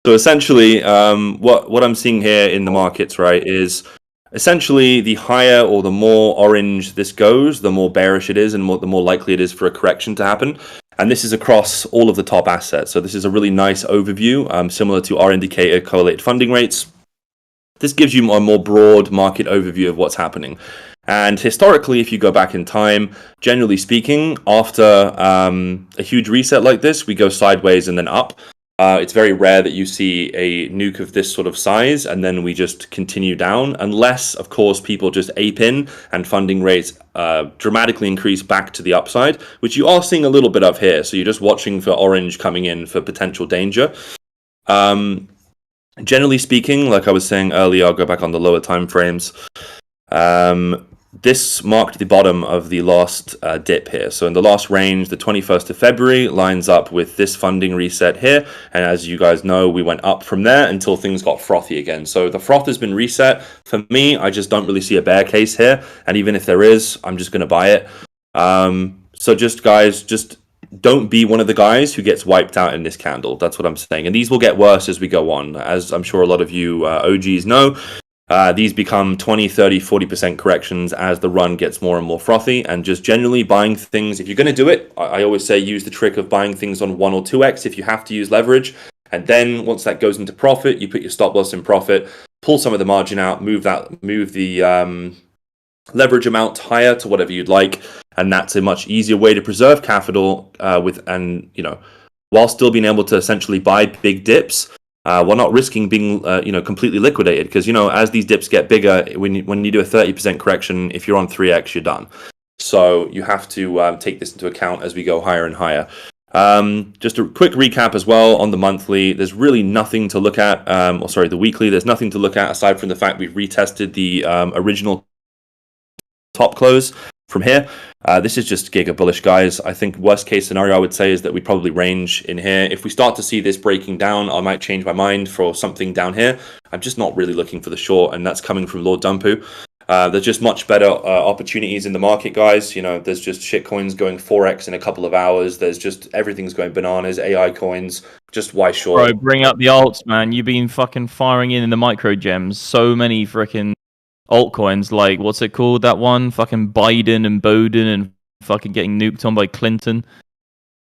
So essentially, what I'm seeing here in the markets, right, is essentially the higher or the more orange this goes, the more bearish it is, and the more likely it is for a correction to happen. And this is across all of the top assets. So this is a really nice overview, similar to our indicator correlated funding rates. This gives you a more broad market overview of what's happening. And historically, if you go back in time, generally speaking, after a huge reset like this, we go sideways and then up. It's very rare that you see a nuke of this sort of size and then we just continue down, unless, of course, people just ape in and funding rates dramatically increase back to the upside, which you are seeing a little bit of here. So you're just watching for orange coming in for potential danger. Generally speaking, like I was saying earlier, I'll go back on the lower time frames. This marked the bottom of the last dip here. So in the last range, the 21st of February lines up with this funding reset here. And as you guys know, we went up from there until things got frothy again. So the froth has been reset. For me, I just don't really see a bear case here. And even if there is, I'm just going to buy it. So just guys, just don't be one of the guys who gets wiped out in this candle. That's what I'm saying. And these will get worse as we go on. As I'm sure a lot of you OGs know, these become 20, 30, 40% corrections as the run gets more and more frothy. And just generally buying things, if you're going to do it, I always say use the trick of buying things on 1 or 2x if you have to use leverage. And then once that goes into profit, you put your stop loss in profit, pull some of the margin out, move the leverage amount higher to whatever you'd like. And that's a much easier way to preserve capital while still being able to essentially buy big dips. While not risking being, completely liquidated, because as these dips get bigger, when you do a 30% correction, if you're on 3x, you're done. So you have to take this into account as we go higher and higher. Just a quick recap as well on the monthly. There's really nothing to look at. The weekly. There's nothing to look at aside from the fact we've retested the original top close from here. This is just giga bullish, guys. I think worst case scenario I would say is that we probably range in here. If we start to see this breaking down, I might change my mind for something down here. I'm just not really looking for the short, and that's coming from Lord Dumpu. There's just much better opportunities in the market, guys. There's just shit coins going 4x in a couple of hours. There's just everything's going bananas. AI coins. Just why short? Bro, bring up the alts, man. You've been fucking firing in the micro gems. So many freaking altcoins, like what's it called, that one fucking Biden and Bowden and fucking getting nuked on by Clinton.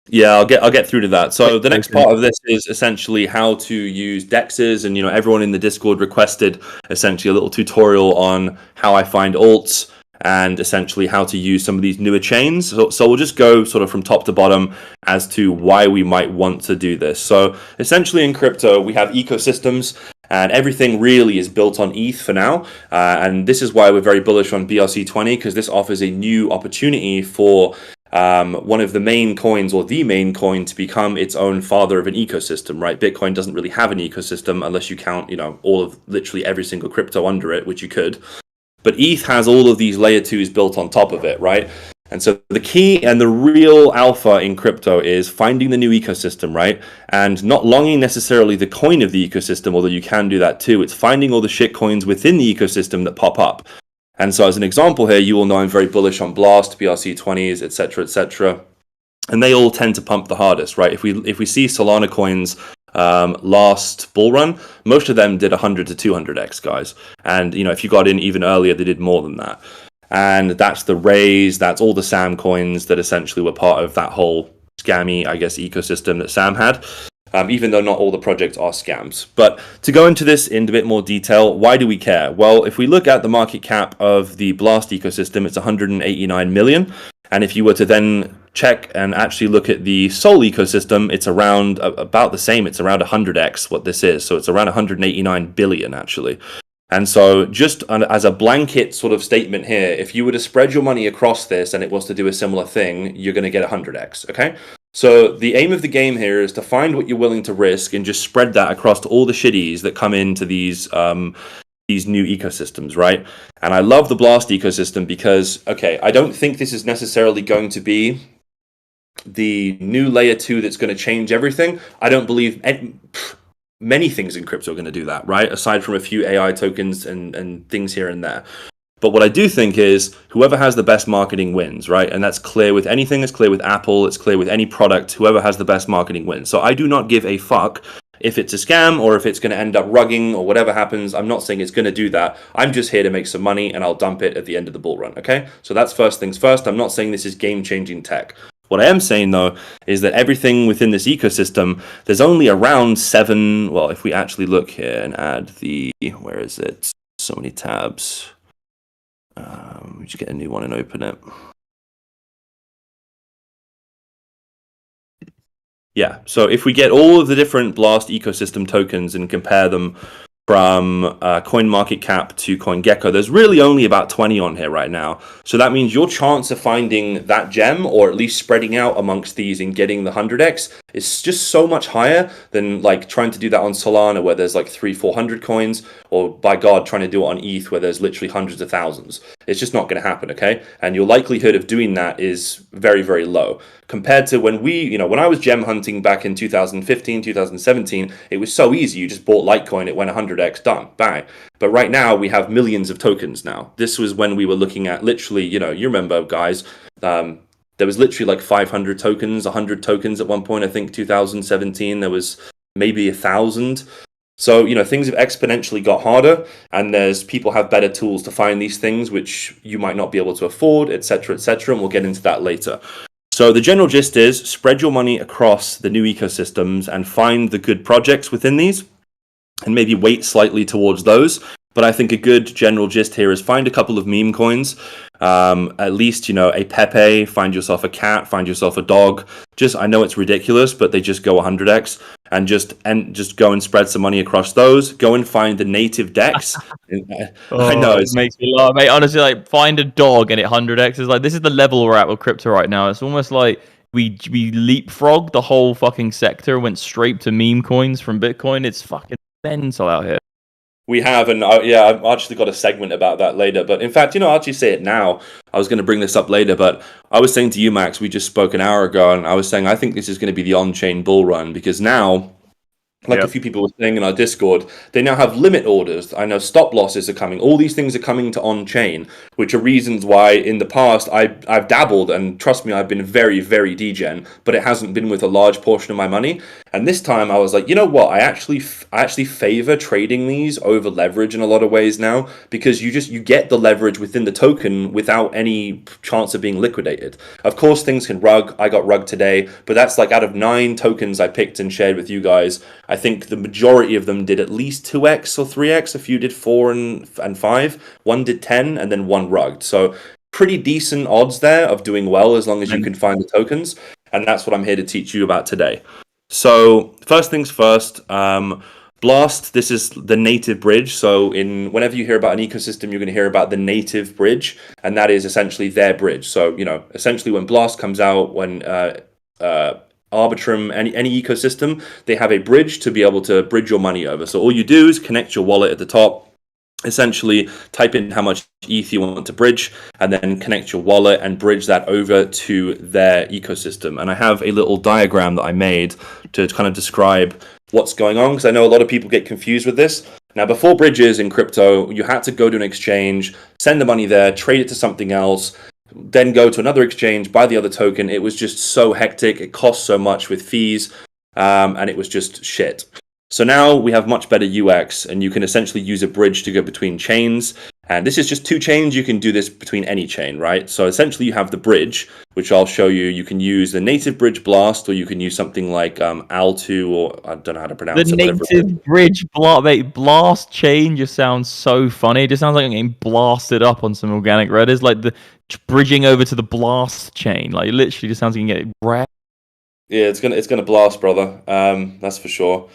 Yeah, I'll get through to that. So the next part of this is essentially how to use DEXs, and everyone in the Discord requested essentially a little tutorial on how I find alts and essentially how to use some of these newer chains. So we'll just go sort of from top to bottom as to why we might want to do this. So essentially in crypto, we have ecosystems. And everything really is built on ETH for now. And this is why we're very bullish on BRC20, because this offers a new opportunity for one of the main coins, or the main coin, to become its own father of an ecosystem, right? Bitcoin doesn't really have an ecosystem unless you count, all of literally every single crypto under it, which you could. But ETH has all of these layer 2s built on top of it, right? And so the key and the real alpha in crypto is finding the new ecosystem, right? And not longing necessarily the coin of the ecosystem, although you can do that too. It's finding all the shit coins within the ecosystem that pop up. And so as an example here, you will know I'm very bullish on Blast, BRC20s, etc., etc. And they all tend to pump the hardest, right? If we see Solana coins last bull run, most of them did 100 to 200x, guys. And if you got in even earlier, they did more than that. And that's the raise, that's all the Sam coins that essentially were part of that whole scammy, I guess, ecosystem that Sam had, even though not all the projects are scams. But to go into this in a bit more detail, why do we care? Well, if we look at the market cap of the Blast ecosystem, it's 189 million. And if you were to then check and actually look at the Sol ecosystem, it's around about the same. It's around 100x what this is. So it's around 189 billion, actually. And so just as a blanket sort of statement here, if you were to spread your money across this and it was to do a similar thing, you're going to get 100x, okay? So the aim of the game here is to find what you're willing to risk and just spread that across to all the shitties that come into these new ecosystems, right? And I love the Blast ecosystem because, okay, I don't think this is necessarily going to be the new layer 2 that's going to change everything. I don't believe many things in crypto are going to do that, right? Aside from a few AI tokens and things here and there. But what I do think is whoever has the best marketing wins, right? And that's clear with anything. It's clear with Apple. It's clear with any product. Whoever has the best marketing wins. So I do not give a fuck if it's a scam or if it's going to end up rugging or whatever happens. I'm not saying it's going to do that. I'm just here to make some money and I'll dump it at the end of the bull run. Okay, so that's first things first. I'm not saying this is game-changing tech. What I am saying, though, is that everything within this ecosystem, there's only around 7. Well, if we actually look here and add the, where is it? So many tabs. We just get a new one and open it. Yeah, so if we get all of the different Blast ecosystem tokens and compare them from CoinMarketCap to CoinGecko, there's really only about 20 on here right now. So that means your chance of finding that gem, or at least spreading out amongst these and getting the 100x, is just so much higher than like trying to do that on Solana where there's like 300-400 coins, or by God, trying to do it on ETH where there's literally hundreds of thousands. It's just not going to happen, okay? And your likelihood of doing that is very, very low. Compared to when when I was gem hunting back in 2015, 2017, it was so easy. You just bought Litecoin, it went 100x, done, bang. But right now, we have millions of tokens now. This was when we were looking at literally, you remember, guys, there was literally like 500 tokens, 100 tokens at one point. I think 2017, there was maybe 1,000. So, things have exponentially got harder, and people have better tools to find these things, which you might not be able to afford, etc., and we'll get into that later. So the general gist is spread your money across the new ecosystems and find the good projects within these and maybe weight slightly towards those. But I think a good general gist here is find a couple of meme coins, at least, a Pepe, find yourself a cat, find yourself a dog. I know it's ridiculous, but they just go 100x, and just go and spread some money across those. Go and find the native DEX. I know it makes me laugh, mate. Honestly, like find a dog and it 100x is like, this is the level we're at with crypto right now. It's almost like we leapfrogged the whole fucking sector, went straight to meme coins from Bitcoin. It's fucking mental out here. We have, and I've actually got a segment about that later. But in fact, I'll actually say it now. I was going to bring this up later, but I was saying to you, Max, we just spoke an hour ago, and I was saying I think this is going to be the on-chain bull run, because now, a few people were saying in our Discord, they now have limit orders. I know stop losses are coming. All these things are coming to on-chain, which are reasons why in the past I've dabbled, and trust me, I've been very, very degen, but it hasn't been with a large portion of my money. And this time I was like, you know what? I actually favor trading these over leverage in a lot of ways now, because you get the leverage within the token without any chance of being liquidated. Of course, things can rug. I got rugged today, but that's like out of 9 tokens I picked and shared with you guys, I think the majority of them did at least 2x or 3x. A few did 4 and 5. One did 10, and then one rugged. So pretty decent odds there of doing well as long as you can find the tokens. And that's what I'm here to teach you about today. So first things first, Blast, this is the native bridge. So whenever you hear about an ecosystem, you're going to hear about the native bridge, and that is essentially their bridge. So, essentially when Blast comes out, when Arbitrum, any ecosystem, they have a bridge to be able to bridge your money over. So all you do is connect your wallet at the top, essentially type in how much ETH you want to bridge, and then connect your wallet and bridge that over to their ecosystem. And I have a little diagram that I made to kind of describe what's going on, because I know a lot of people get confused with this. Now, before bridges in crypto, you had to go to an exchange, send the money there, trade it to something else, then go to another exchange, buy the other token. It was just so hectic. It cost so much with fees, and it was just shit. So now we have much better UX, and you can essentially use a bridge to go between chains. And this is just 2 chains. You can do this between any chain, right? So essentially you have the bridge, which I'll show you. You can use the native bridge Blast, or you can use something like AL2, or I don't know how to pronounce it. The native bridge Blast chain just sounds so funny. It just sounds like I'm getting blasted up on some organic Reddit. Like the bridging over to the Blast chain. Like it literally just sounds like you can get wrecked. Yeah, it's gonna blast, brother. That's for sure.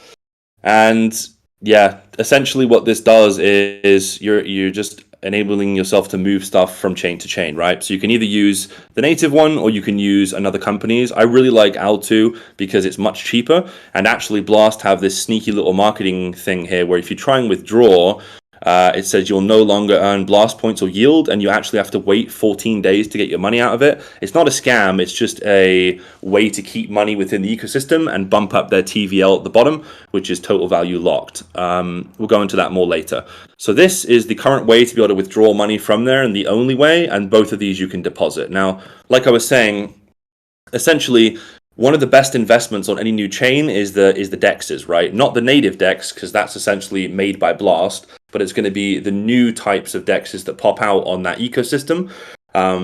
And yeah, essentially what this does is you're just enabling yourself to move stuff from chain to chain, right? So you can either use the native one, or you can use another company's. I really like AL2 because it's much cheaper, and actually Blast have this sneaky little marketing thing here where if you try and withdraw, it says you'll no longer earn Blast points or yield, and you actually have to wait 14 days to get your money out of it. It's not a scam, it's just a way to keep money within the ecosystem and bump up their TVL at the bottom, which is total value locked. We'll go into that more later. So this is the current way to be able to withdraw money from there, and the only way, and both of these you can deposit. Now, like I was saying, essentially, one of the best investments on any new chain is the dexes, right? Not the native dex, because that's essentially made by Blast, but it's going to be the new types of dexes that pop out on that ecosystem.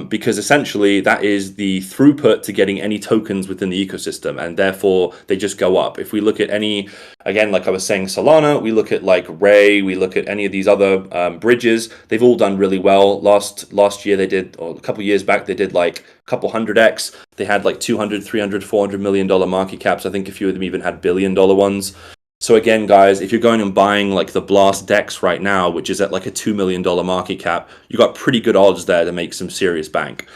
Because essentially that is the throughput to getting any tokens within the ecosystem, and therefore they just go up. If we look at any, again, like I was saying, Solana, we look at like Ray, we look at any of these other bridges, they've all done really well. Last year they did, or a couple years back, they did like a couple 100x. They had like 200, 300, $400 million market caps. I think a few of them even had $1 billion ones. So again, guys, if you're going and buying like the Blast Dex right now, which is at like a $2 million market cap, you got pretty good odds there to make some serious bank.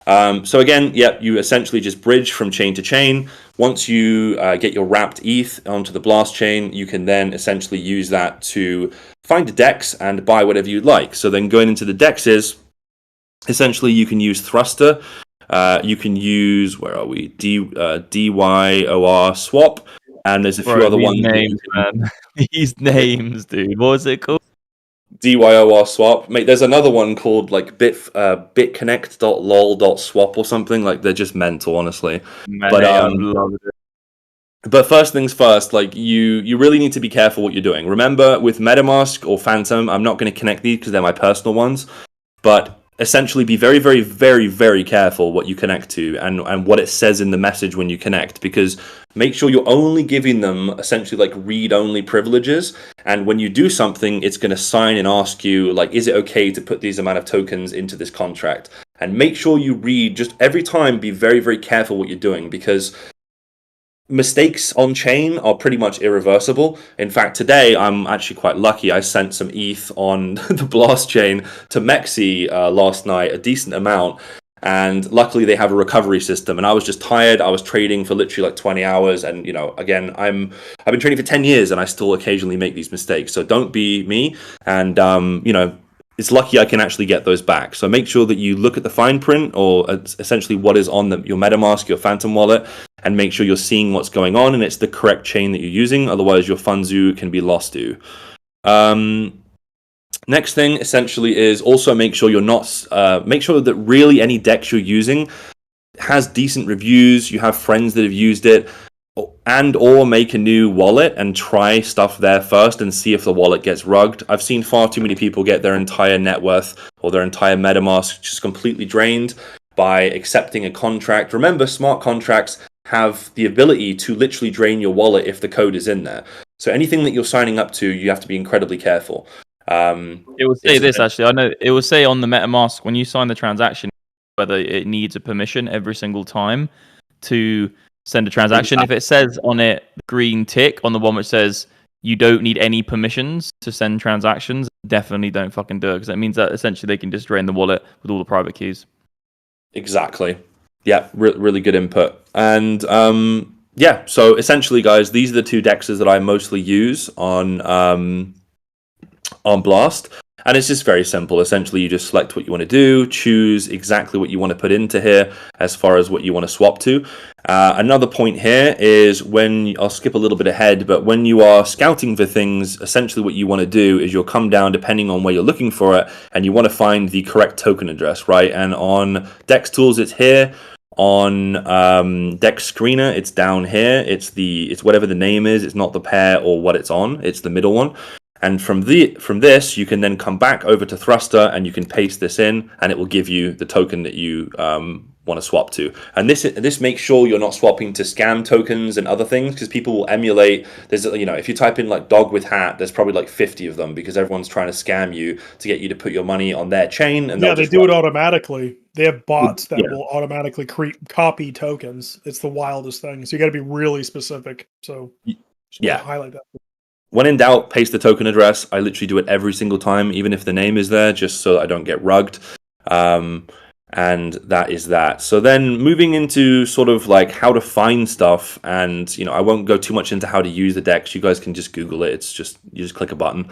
So again, yep, you essentially just bridge from chain to chain. Once you get your wrapped ETH onto the Blast chain, you can then essentially use that to find a DEX and buy whatever you'd like. So then going into the DEXs, essentially you can use Thruster. You can use, where are we? DYOR swap. And there's a few other ones. Names, man. These names, dude. What was it called? DYOR swap. Mate, there's another one called like bitconnect.lol.swap or something. Like they're just mental, honestly. Man, But I love it. but first things first, like you really need to be careful what you're doing. Remember, with MetaMask or Phantom, I'm not going to connect these because they're my personal ones. But essentially be very, very, very, very careful what you connect to and what it says in the message when you connect, because make sure you're only giving them essentially like read-only privileges. And when you do something, it's going to sign and ask you, like, is it okay to put these amount of tokens into this contract? And make sure you read, just every time, be very, very careful what you're doing, because mistakes on chain are pretty much irreversible. In fact, today I'm actually quite lucky. I sent some ETH on the Blast chain to Mexi last night, a decent amount. And luckily they have a recovery system. And I was just tired. I was trading for literally like 20 hours. And, you know, again, I've been trading for 10 years and I still occasionally make these mistakes. So don't be me. And, you know, it's lucky I can actually get those back. So make sure that you look at the fine print, or essentially what is on your MetaMask, your Phantom wallet, and make sure you're seeing what's going on and it's the correct chain that you're using. Otherwise, your funzu can be lost to. Next thing essentially is also make sure you're not, make sure that really any DEX you're using has decent reviews. You have friends that have used it, and or make a new wallet and try stuff there first and see if the wallet gets rugged. I've seen far too many people get their entire net worth or their entire MetaMask just completely drained by accepting a contract. Remember, smart contracts have the ability to literally drain your wallet if the code is in there. So anything that you're signing up to, you have to be incredibly careful. It will say this, actually. I know it will say on the MetaMask when you sign the transaction whether it needs a permission every single time to send a transaction. Exactly. If it says on it green tick on the one which says you don't need any permissions to send transactions, definitely don't fucking do it, because that means that essentially they can just drain the wallet with all the private keys. Exactly. Yeah, really good input. And yeah, so essentially, guys, these are the two dexes that I mostly use on Blast. And it's just very simple. Essentially, you just select what you want to do, choose exactly what you want to put into here as far as what you want to swap to. Another point here is I'll skip a little bit ahead, but when you are scouting for things, essentially what you want to do is you'll come down depending on where you're looking for it, and you want to find the correct token address, right? And on Dex Tools, it's here. On Dex Screener, it's down here. It's whatever the name is. It's not the pair or what it's on. It's the middle one. And from this, you can then come back over to Thruster and you can paste this in, and it will give you the token that you want to swap to. And this makes sure you're not swapping to scam tokens and other things, because people will emulate. There's, you know, if you type in like dog with hat, there's probably like 50 of them, because everyone's trying to scam you to get you to put your money on their chain. And yeah, they do it automatically. They have bots that will automatically copy tokens. It's the wildest thing. So you got to be really specific. So yeah, highlight that. When in doubt, paste the token address. I literally do it every single time, even if the name is there, just so that I don't get rugged. And that is that. So then moving into sort of like how to find stuff, and you know, I won't go too much into how to use the DEX. You guys can just Google it. It's just, you just click a button.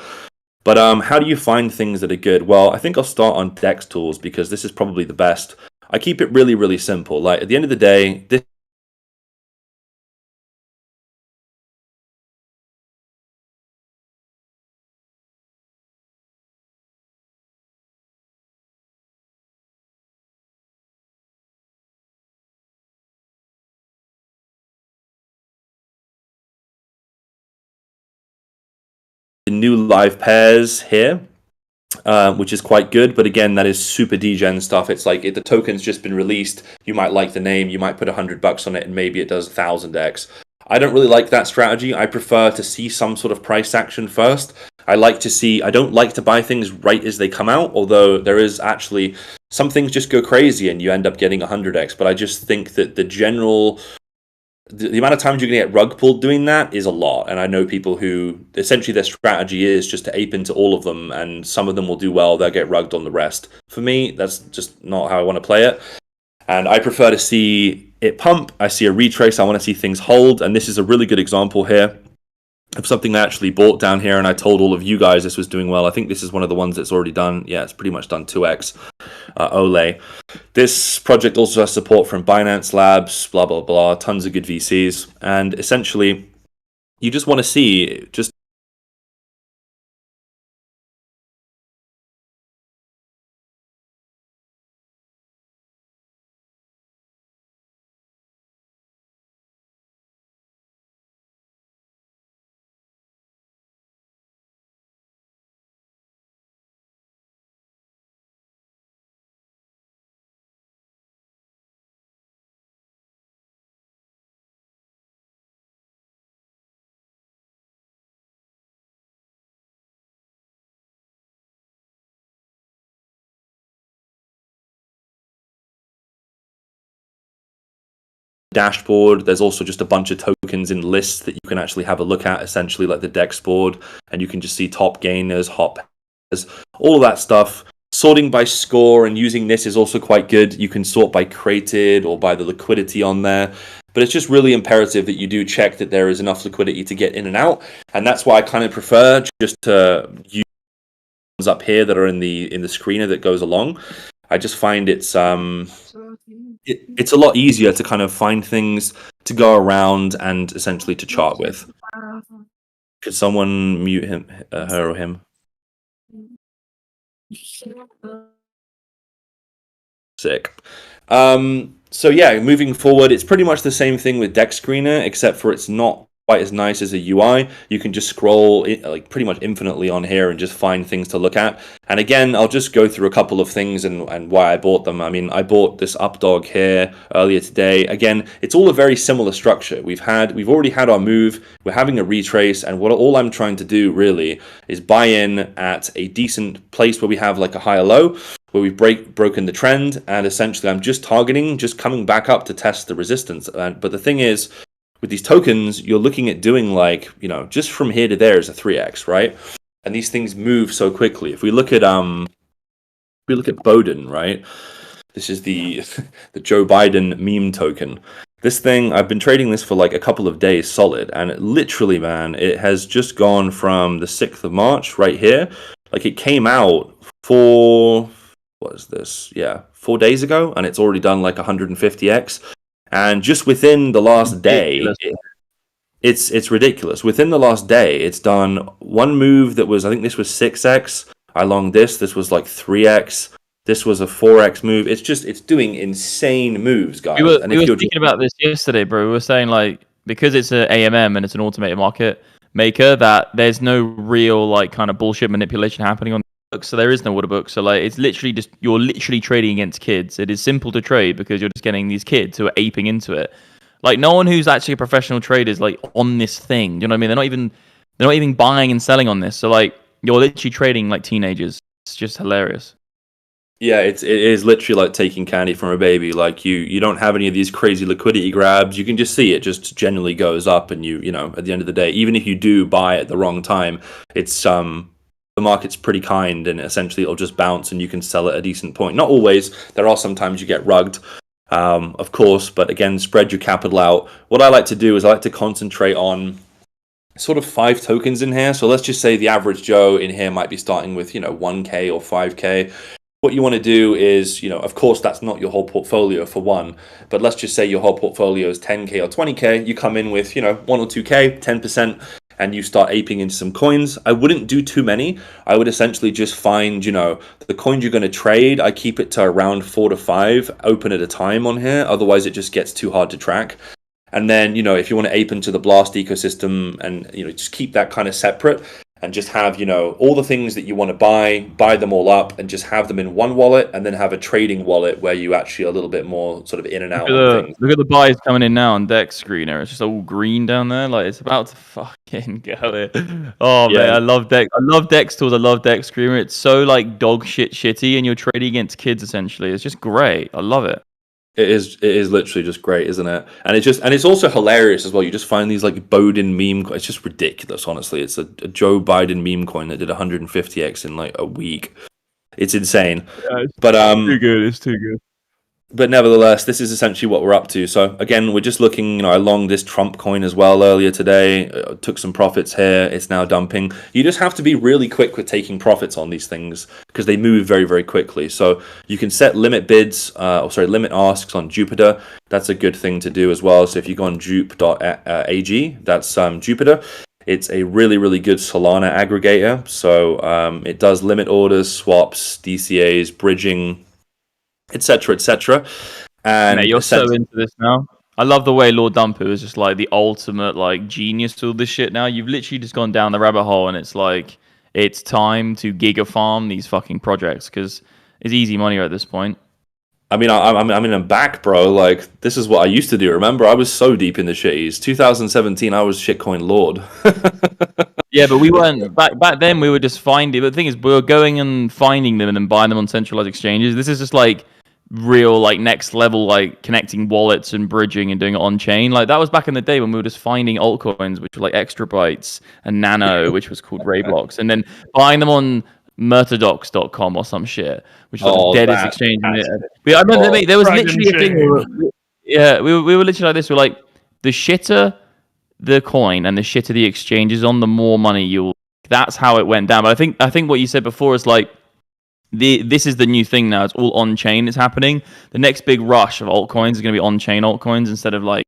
But how do you find things that are good? Well, I think I'll start on DEX Tools, because this is probably the best. I keep it really, really simple. Like at the end of the day, this new live pairs here, which is quite good. But again, that is super degen stuff. It's like if the token's just been released, you might like the name, you might put $100 on it, and maybe it does 1000x. I don't really like that strategy. I prefer to see some sort of price action first. I don't like to buy things right as they come out, although there is actually some things just go crazy and you end up getting 100x. But I just think that the amount of times you're going to get rug pulled doing that is a lot. And I know people who essentially their strategy is just to ape into all of them, and some of them will do well, they'll get rugged on the rest. For me, that's just not how I want to play it. And I prefer to see it pump. I see a retrace. I want to see things hold. And this is a really good example here of something I actually bought down here. And I told all of you guys this was doing well. I think this is one of the ones that's already done. Yeah, it's pretty much done 2x. Ole. This project also has support from Binance Labs, blah, blah, blah. Tons of good VCs. And essentially, you just want to see just dashboard. There's also just a bunch of tokens in lists that you can actually have a look at, essentially like the DEX board, and you can just see top gainers, hot pairs, all of that stuff. Sorting by score and using this is also quite good. You can sort by created or by the liquidity on there, but it's just really imperative that you do check that there is enough liquidity to get in and out. And that's why I kind of prefer just to use ones up here that are in the screener that goes along. I just find it's a lot easier to kind of find things to go around and essentially to chart with. Could someone mute him, her or him? Sick. So yeah, moving forward, it's pretty much the same thing with Deck Screener, except for it's not quite as nice as a UI. You can just scroll like pretty much infinitely on here and just find things to look at. And again, I'll just go through a couple of things and why I bought them. I mean, I bought this Updog here earlier today. Again, it's all a very similar structure. We've already had our move. We're having a retrace, and all I'm trying to do really is buy in at a decent place where we have like a higher low, where we've broken the trend, and essentially I'm just targeting, just coming back up to test the resistance. But the thing is, with these tokens, you're looking at doing like, just from here to there is a 3x, right? And these things move so quickly. If we look at Bowden, right? This is the the Joe Biden meme token. This thing, I've been trading this for like a couple of days solid, and literally, man, it has just gone from the 6th of March right here. Like it came out 4 days ago, and it's already done like 150x. And just within the last day, it's ridiculous. Within the last day, it's done one move that was, I think this was 6x. I longed this was like 3x. This was a 4x move. It's doing insane moves, guys. We were speaking about this yesterday, bro. We were saying like, because it's an AMM and it's an automated market maker, that there's no real like kind of bullshit manipulation happening on the book. So there is no order book. So like, it's literally just, you're literally trading against kids. It is simple to trade because you're just getting these kids who are aping into it. Like no one who's actually a professional trader is like on this thing. Do you know what I mean? They're not even buying and selling on this. So like, you're literally trading like teenagers. It's just hilarious. Yeah, it is literally like taking candy from a baby. Like you don't have any of these crazy liquidity grabs. You can just see it just generally goes up, and at the end of the day, even if you do buy at the wrong time, it's the market's pretty kind, and essentially it'll just bounce and you can sell at a decent point. Not always. There are sometimes you get rugged, of course, but again, spread your capital out. What I like to do is I like to concentrate on sort of 5 tokens in here. So let's just say the average Joe in here might be starting with 1K or 5K. What you want to do is, of course, that's not your whole portfolio for one, but let's just say your whole portfolio is 10K or 20K. You come in with, 1 or 2K, 10%, and you start aping into some coins. I wouldn't do too many. I would essentially just find, the coins you're going to trade. I keep it to around 4 to 5 open at a time on here. Otherwise, it just gets too hard to track. And then, if you want to ape into the Blast ecosystem and, just keep that kind of separate. and just have, you know, all the things that you want to buy them all up, and just have them in one wallet, and then have a trading wallet where you actually are a little bit more sort of in and out on things. Look at the buys coming in now on Dex screener. It's just all green down there. Like it's about to fucking go. Oh Yeah. man, I love Dex. I love Dex tools. I love Dex screener. It's so like dog shit shitty, and you're trading against kids essentially. It's just great. I love it. It is literally just great, isn't it? And it's also hilarious as well. You just find these like Biden meme. It's just ridiculous, honestly. It's a Joe Biden meme coin that did 150x in like a week. It's insane. Yeah, it's But too good. It's too good. But nevertheless, this is essentially what we're up to. So again, we're just looking, you know, I longed this Trump coin as well earlier today, took some profits here. It's now dumping. You just have to be really quick with taking profits on these things because they move very, very quickly. So you can set limit bids, limit asks on Jupiter. That's a good thing to do as well. So if you go on jupe.ag, that's Jupiter. It's a really, really good Solana aggregator. So it does limit orders, swaps, DCAs, bridging, etc., etc. And mate, you're so into this now. I love the way Lord Dumper is just like the ultimate like genius to all this shit now. You've literally just gone down the rabbit hole, and it's like it's time to giga farm these fucking projects because it's easy money at this point. I mean, I'm back, bro. Like, this is what I used to do. Remember, I was so deep in the shitties. 2017, I was shitcoin lord. Yeah, but we weren't back then. We were just finding. But the thing is, we were going and finding them and then buying them on centralized exchanges. This is just like real, like next level, like connecting wallets and bridging and doing it on chain. Like that was back in the day when we were just finding altcoins, which were like extra bytes, and Nano, which was called Rayblocks, and then buying them on Murtadox.com or some shit, which is like the deadest exchange. But I remember, mate, there was literally a thing. We were literally like this. We're like, the shitter the coin and the shitter the exchange is on, the more money you'll. That's how it went down. But I think what you said before is like, this is the new thing now. It's all on chain. It's happening. The next big rush of altcoins is going to be on chain altcoins instead of like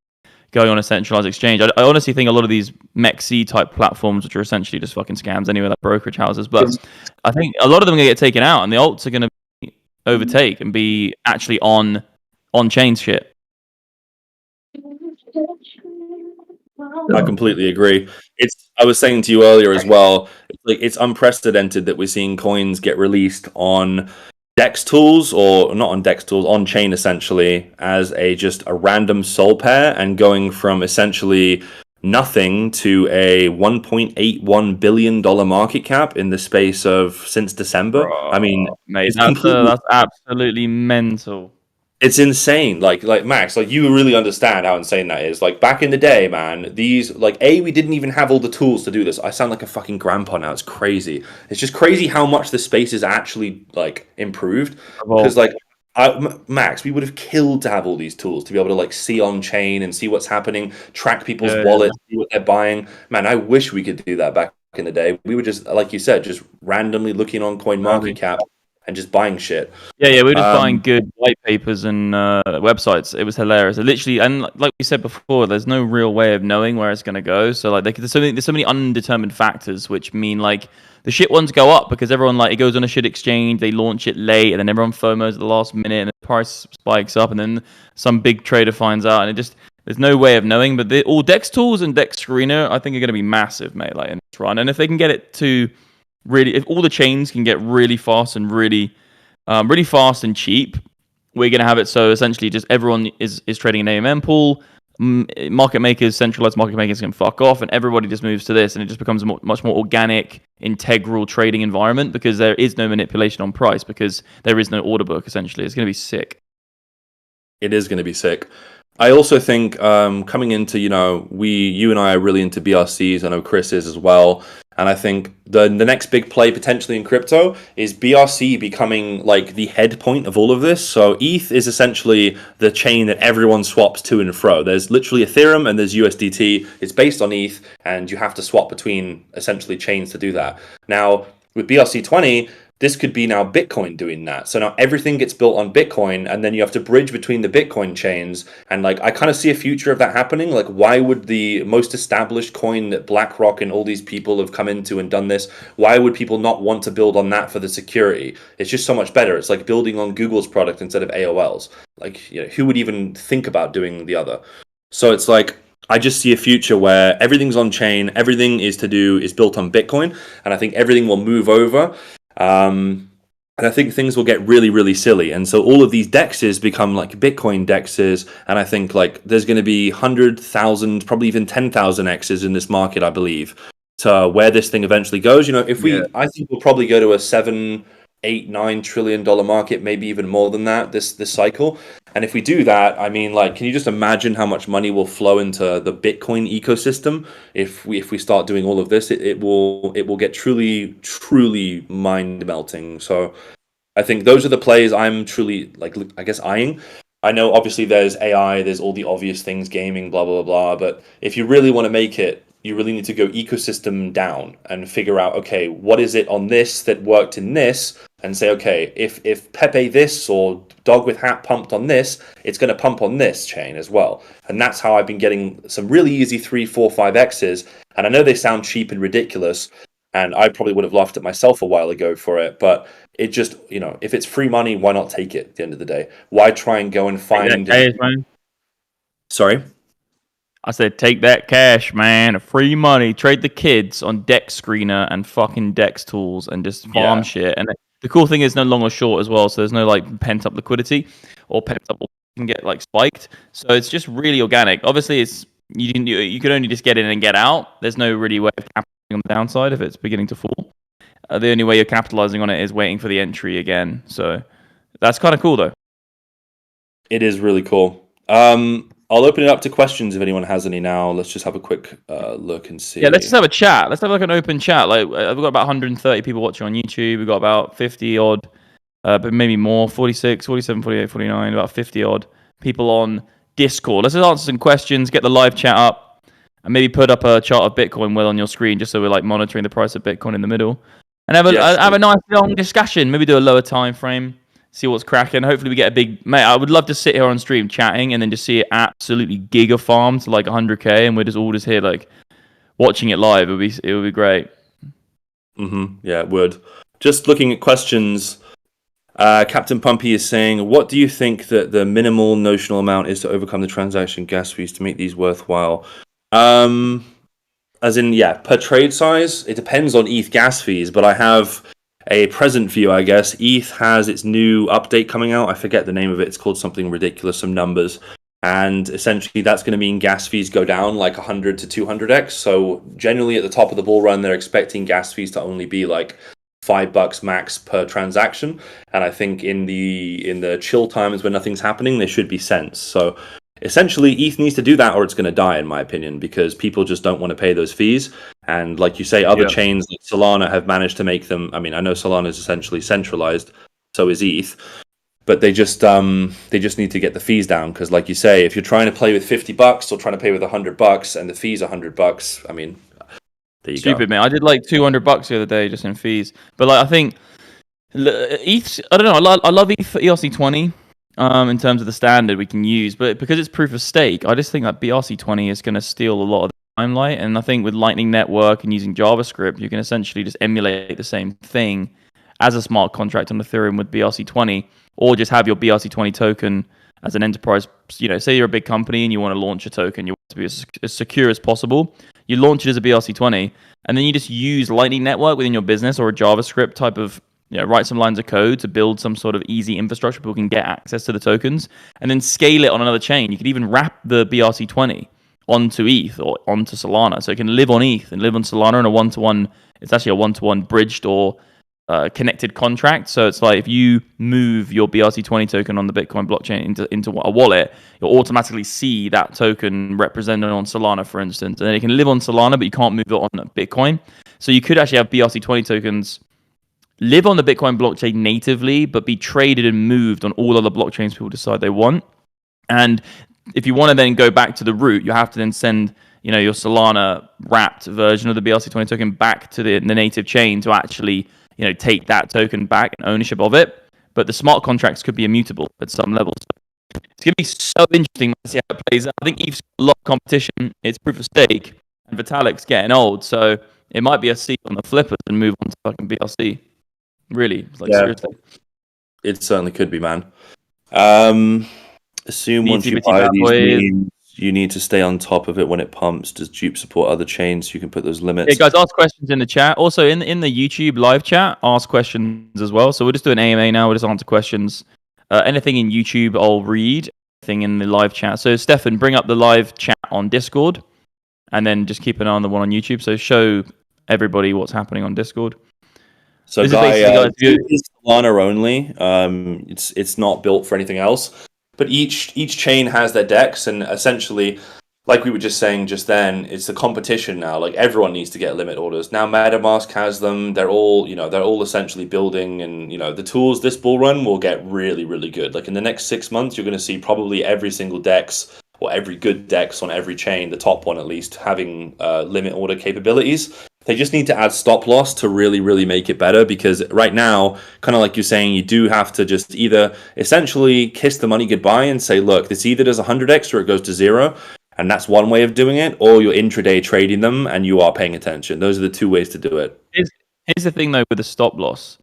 going on a centralized exchange. I honestly think a lot of these MEXC type platforms, which are essentially just fucking scams anyway, like brokerage houses, but I think a lot of them are going to get taken out, and the alts are going to overtake and be actually on chain shit. I completely agree. I was saying to you earlier as well, it's unprecedented that we're seeing coins get released on DEX tools, or not on DEX tools, on chain essentially, as just a random sol pair, and going from essentially nothing to a $1.81 billion market cap in the space of since December. Bro, I mean, mate, that's absolutely mental. It's insane. Like Max, like you really understand how insane that is. Like back in the day, man, these we didn't even have all the tools to do this. I sound like a fucking grandpa now. It's crazy. It's just crazy how much the space is actually like improved. Because like Max, we would have killed to have all these tools to be able to like see on chain and see what's happening, track people's wallets, see what they're buying. Man, I wish we could do that back in the day. We were just, like you said, just randomly looking on CoinMarketCap and just buying shit. Yeah, we were just buying good white papers and websites. It was hilarious. Literally, and like we said before, there's no real way of knowing where it's going to go. So like, there's so many undetermined factors, which mean like the shit ones go up because everyone like it goes on a shit exchange, they launch it late, and then everyone FOMOs at the last minute, and the price spikes up, and then some big trader finds out, and it just there's no way of knowing. But all DEX tools and DEX screener, I think, are going to be massive, mate. Like in this run, and if they can get it to really, if all the chains can get really fast and really fast and cheap, we're going to have it so essentially just everyone is trading an AMM pool. Market makers, centralized market makers can fuck off, and everybody just moves to this, and it just becomes a much more organic, integral trading environment because there is no manipulation on price because there is no order book. Essentially, it's going to be sick. It is going to be sick. I also think coming into, you and I are really into BRCs. I know Chris is as well. And I think the next big play potentially in crypto is BRC becoming like the head point of all of this. So ETH is essentially the chain that everyone swaps to and fro. There's literally Ethereum and there's USDT. It's based on ETH, and you have to swap between essentially chains to do that. Now, with BRC20, this could be now Bitcoin doing that. So now everything gets built on Bitcoin, and then you have to bridge between the Bitcoin chains. And like, I kind of see a future of that happening. Like, why would the most established coin that BlackRock and all these people have come into and done this, why would people not want to build on that for the security? It's just so much better. It's like building on Google's product instead of AOL's. Like, who would even think about doing the other? So it's like, I just see a future where everything's on chain, everything is built on Bitcoin, and I think everything will move over. And I think things will get really, really silly. And so all of these dexes become like Bitcoin dexes. And I think like there's going to be 100,000, probably even 10,000 X's in this market, I believe, to where this thing eventually goes. You know, I think we'll probably go to a 7, 8, $9 trillion market, maybe even more than that this cycle. And if we do that, I mean, like, can you just imagine how much money will flow into the Bitcoin ecosystem if we start doing all of this? It will get truly mind melting. So I think those are the plays I'm truly, like, I guess, eyeing. I know obviously there's AI, there's all the obvious things, gaming, blah blah blah. But if you really want to make it, you really need to go ecosystem down and figure out, okay, what is it on this that worked in this, and say, okay, if Pepe this or Dog with Hat pumped on this, it's going to pump on this chain as well. And that's how I've been getting some really easy 3, 4, 5 X's. And I know they sound cheap and ridiculous, and I probably would have laughed at myself a while ago for it, but it just, you know, if it's free money, why not take it at the end of the day? Why try and go and find... Cash, man. Sorry? I said, take that cash, man. Free money. Trade the kids on Dex Screener and fucking Dex tools and just farm shit. And the cool thing is no longer short as well, so there's no like pent up liquidity or pent up can get like spiked. So it's just really organic. Obviously, it's you can only just get in and get out. There's no really way of capitalizing on the downside if it's beginning to fall. The only way you're capitalizing on it is waiting for the entry again. So that's kind of cool, though. It is really cool. I'll open it up to questions if anyone has any now. Let's just have a quick look and see. Yeah, let's just have a chat. Let's have like an open chat. Like we've got about 130 people watching on YouTube. We've got about 50 odd, but maybe more, 46, 47, 48, 49, about 50 odd people on Discord. Let's just answer some questions, get the live chat up, and maybe put up a chart of Bitcoin on your screen just so we're like monitoring the price of Bitcoin in the middle. And have a nice long discussion. Maybe do a lower time frame. See what's cracking. Hopefully we get a big... Mate, I would love to sit here on stream chatting and then just see it absolutely giga farm to like 100k and we're just all just here like watching it live. It would be great. Yeah, it would. Just looking at questions, Captain Pumpy is saying, what do you think that the minimal notional amount is to overcome the transaction gas fees to make these worthwhile? As in, yeah, per trade size, it depends on ETH gas fees, but I have a present view, I guess. ETH has its new update coming out. I forget the name of it. It's called something ridiculous, some numbers. And essentially, that's going to mean gas fees go down like 100 to 200x. So generally, at the top of the bull run, they're expecting gas fees to only be like $5 max per transaction. And I think in the chill times when nothing's happening, they should be cents. So essentially, ETH needs to do that or it's going to die, in my opinion, because people just don't want to pay those fees. And like you say, other chains like Solana have managed to make them... I mean, I know Solana is essentially centralized, so is ETH. But they just need to get the fees down, because like you say, if you're trying to play with $50 or trying to pay with $100 and the fees are $100, I mean, there you go. Stupid, man. I did like $200 the other day just in fees. But like, I think ETH... I don't know. I love ETH ERC20. In terms of the standard we can use, but because it's proof of stake, I just think that BRC20 is going to steal a lot of the limelight. And I think with Lightning Network and using JavaScript, you can essentially just emulate the same thing as a smart contract on Ethereum with BRC20, or just have your BRC20 token as an enterprise. You know, say you're a big company and you want to launch a token, you want it to be as secure as possible. You launch it as a BRC20, and then you just use Lightning Network within your business or a JavaScript type of, you know, write some lines of code to build some sort of easy infrastructure people can get access to the tokens, and then scale it on another chain. You could even wrap the BRC20 onto ETH or onto Solana, so it can live on ETH and live on Solana in a one-to-one. It's actually a one-to-one bridged or connected contract. So it's like if you move your BRC20 token on the Bitcoin blockchain into a wallet, you'll automatically see that token represented on Solana, for instance, and then it can live on Solana, but you can't move it on Bitcoin. So you could actually have BRC20 tokens live on the Bitcoin blockchain natively, but be traded and moved on all other blockchains people decide they want. And if you want to then go back to the root, you have to then send, you know, your Solana wrapped version of the BRC20 token back to the native chain to actually, you know, take that token back and ownership of it. But the smart contracts could be immutable at some levels. It's going to be so interesting to see how it plays out. I think ETH's got a lot of competition. It's proof of stake, and Vitalik's getting old, so it might be a seat on the flippers and move on to fucking BRC. Really, like, seriously. It certainly could be, man. Assume once you buy these memes, you need to stay on top of it when it pumps. Does dupe support other chains? You can put those limits. Yeah, guys, ask questions in the chat. Also, in the YouTube live chat, ask questions as well. So we're just doing AMA now. We'll just answer questions. Anything in YouTube, I'll read. Anything in the live chat. So, Stefan, bring up the live chat on Discord, and then just keep an eye on the one on YouTube. So show everybody what's happening on Discord. So, guys, is Solana only. It's not built for anything else. But each chain has their DEX, and essentially, like we were just saying just then, it's a competition now. Like everyone needs to get limit orders now. MetaMask has them. They're all essentially building, and the tools. This bull run will get really, really good. Like in the next 6 months, you're going to see probably every single DEX or every good DEX on every chain, the top one at least, having limit order capabilities. They just need to add stop loss to really, really make it better, because right now, kind of like you're saying, you do have to just either essentially kiss the money goodbye and say, look, this either does 100x or it goes to 0. And that's one way of doing it, or you're intraday trading them and you are paying attention. Those are the two ways to do it. Here's the thing, though, with the stop loss.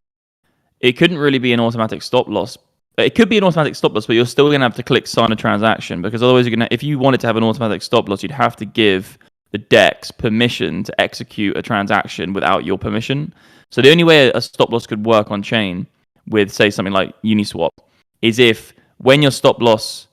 It couldn't really be an automatic stop loss. It could be an automatic stop loss, but you're still going to have to click sign a transaction, because otherwise, if you wanted to have an automatic stop loss, you'd have to give the DEX permission to execute a transaction without your permission. So the only way a stop loss could work on chain with, say, something like Uniswap is if when your stop loss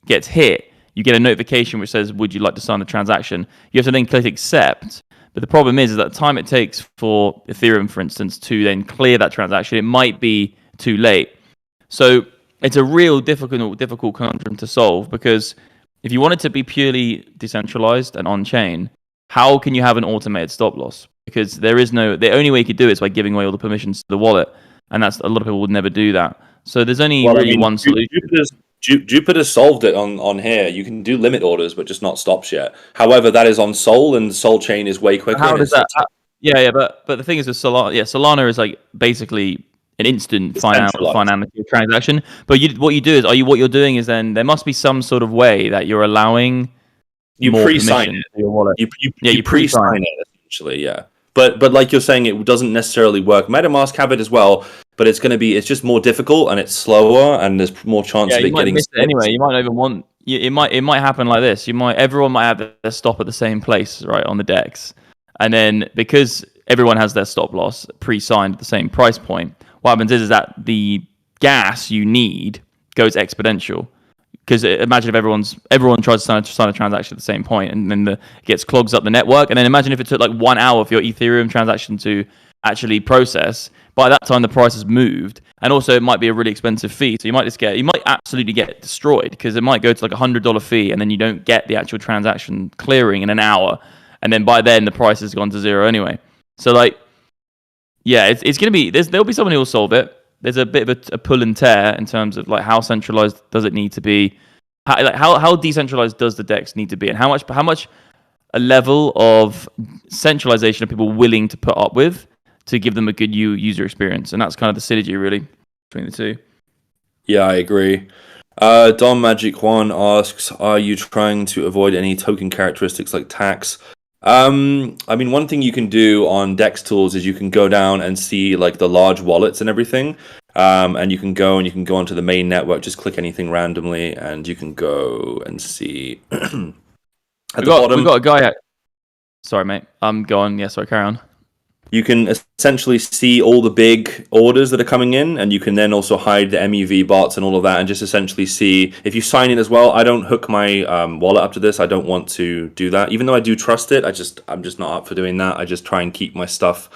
gets hit, you get a notification which says, would you like to sign a transaction? You have to then click accept. But the problem is that the time it takes for Ethereum, for instance, to then clear that transaction, it might be too late. So it's a real difficult conundrum to solve, because if you want it to be purely decentralized and on-chain, how can you have an automated stop loss? Because the only way you could do it is by giving away all the permissions to the wallet, and that's a lot of people would never do that. So there's only one solution. Jupiter solved it on here. You can do limit orders, but just not stops yet. However, that is on Sol, and the Sol chain is way quicker. How does that? But the thing is with Solana, Solana is like basically an instant financial transaction. But what you're doing is then there must be some sort of way that you're allowing you pre-sign it. Your wallet. You pre-sign it essentially, yeah. But like you're saying, it doesn't necessarily work. MetaMask have it as well, but it's just more difficult and it's slower, and there's more chance of it getting miss it anyway. You might not even want. It might happen like this. Everyone might have their stop at the same place, right, on the DEX, and then because everyone has their stop loss pre-signed at the same price point, what happens is that the gas you need goes exponential. Because imagine if everyone tries to sign a transaction at the same point, and then it gets clogs up the network. And then imagine if it took like 1 hour for your Ethereum transaction to actually process. By that time, the price has moved, and also it might be a really expensive fee. So you might absolutely get destroyed, because it might go to like $100 fee, and then you don't get the actual transaction clearing in an hour, and then by then the price has gone to 0 anyway. So like, yeah, it's gonna be there'll be someone who will solve it. There's a bit of a pull and tear in terms of like how centralized does it need to be, how decentralized does the DEX need to be, and how much a level of centralization are people willing to put up with to give them a good user experience, and that's kind of the synergy really between the two. Yeah, I agree. Don Magic One asks, are you trying to avoid any token characteristics like tax? I mean, one thing you can do on DEX tools is you can go down and see like the large wallets and everything. And you can go onto the main network, just click anything randomly, and you can go and see at the bottom. We've got a guy. Sorry, mate. Go on. Yeah, sorry, carry on. You can essentially see all the big orders that are coming in, and you can then also hide the MEV bots and all of that, and just essentially see if you sign in as well. I don't hook my wallet up to this. I don't want to do that, even though I do trust it. I'm just not up for doing that. I just try and keep my stuff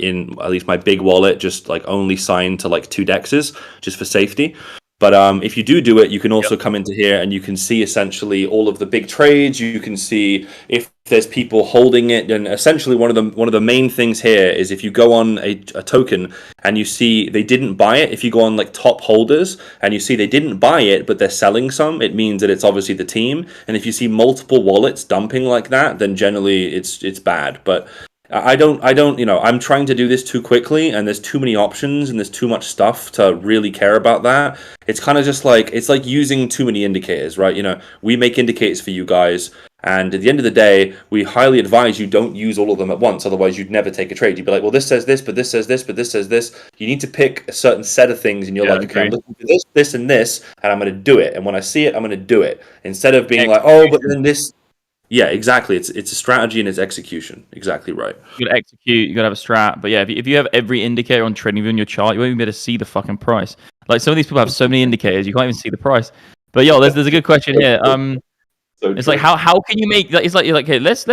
in at least my big wallet, just like only signed to like 2 DEXs, just for safety. But if you do it, you can also come into here and you can see essentially all of the big trades. You can see if there's people holding it, and essentially one of the main things here is if you go on a token and you see they didn't buy it. If you go on like top holders and you see they didn't buy it but they're selling some, it means that it's obviously the team. And if you see multiple wallets dumping like that, then generally it's bad. But I don't, I'm trying to do this too quickly, and there's too many options, and there's too much stuff to really care about that. It's kind of just like, it's like using too many indicators, right? We make indicators for you guys, and at the end of the day, we highly advise you don't use all of them at once, otherwise you'd never take a trade. You'd be like, well, this says this, but this says this, but this says this. You need to pick a certain set of things, and you're like, okay, I'm looking for this, and this, and I'm going to do it. And when I see it, I'm going to do it. Instead of being like, oh, but then this. Yeah, exactly. It's a strategy and it's execution. Exactly right. You got to execute. You got to have a strat. But yeah, if you have every indicator on TradingView on your chart, you won't even be able to see the fucking price. Like some of these people have so many indicators, you can't even see the price. But yo, there's a good question here. So it's true. like how can you make? It's like you're like, hey, let's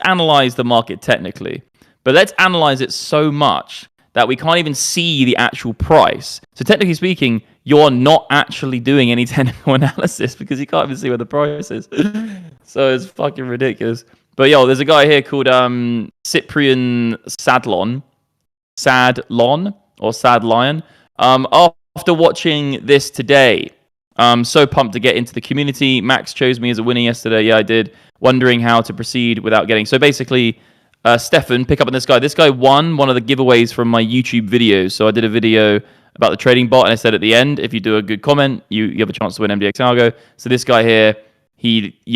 analyze the market technically, but let's analyze it so much that we can't even see the actual price. So technically speaking, you're not actually doing any technical analysis because you can't even see where the price is. So it's fucking ridiculous. But yo, there's a guy here called Cyprian Sadlon or Sad Lion. After watching this today, I'm so pumped to get into the community. Max chose me as a winner yesterday. Yeah, I did. Wondering how to proceed without getting. So basically, Stefan, pick up on this guy. This guy won one of the giveaways from my YouTube videos. So I did a video about the trading bot, and I said at the end, if you do a good comment, you have a chance to win MDX Algo. So this guy here,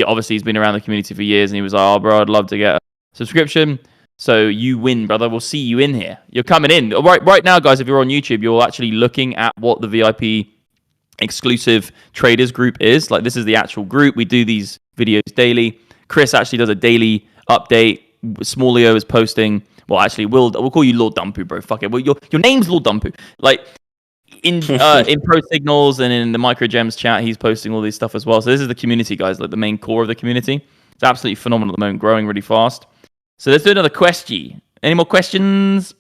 obviously he's been around the community for years, and he was like, oh, bro, I'd love to get a subscription. So you win, brother. We'll see you in here. You're coming in. Right now, guys, if you're on YouTube, you're actually looking at what the VIP exclusive traders group is. Like, this is the actual group. We do these videos daily. Chris actually does a daily update. Smallio is posting. Well, actually, we'll call you Lord Dumpu, bro. Fuck it. Well, your name's Lord Dumpu. Like, in Pro Signals and in the Micro Gems chat, he's posting all this stuff as well. So this is the community, guys, like the main core of the community. It's absolutely phenomenal at the moment, growing really fast. So let's do another question. Any more questions?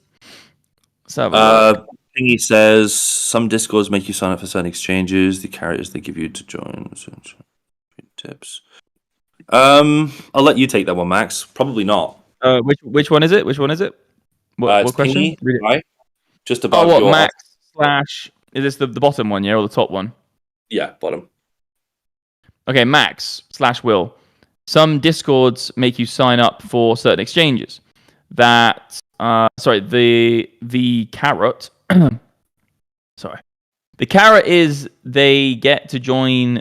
Thingy says some Discords make you sign up for certain exchanges. The carriers they give you to join. Tips. I'll let you take that one, Max. Probably not. Which one is it? Which one is it? What question? Pingy, right? Just above your Max / is this the bottom one, yeah, or the top one? Yeah, bottom. Okay, Max / Will. Some Discords make you sign up for certain exchanges. That the carrot. Sorry, the carrot is they get to join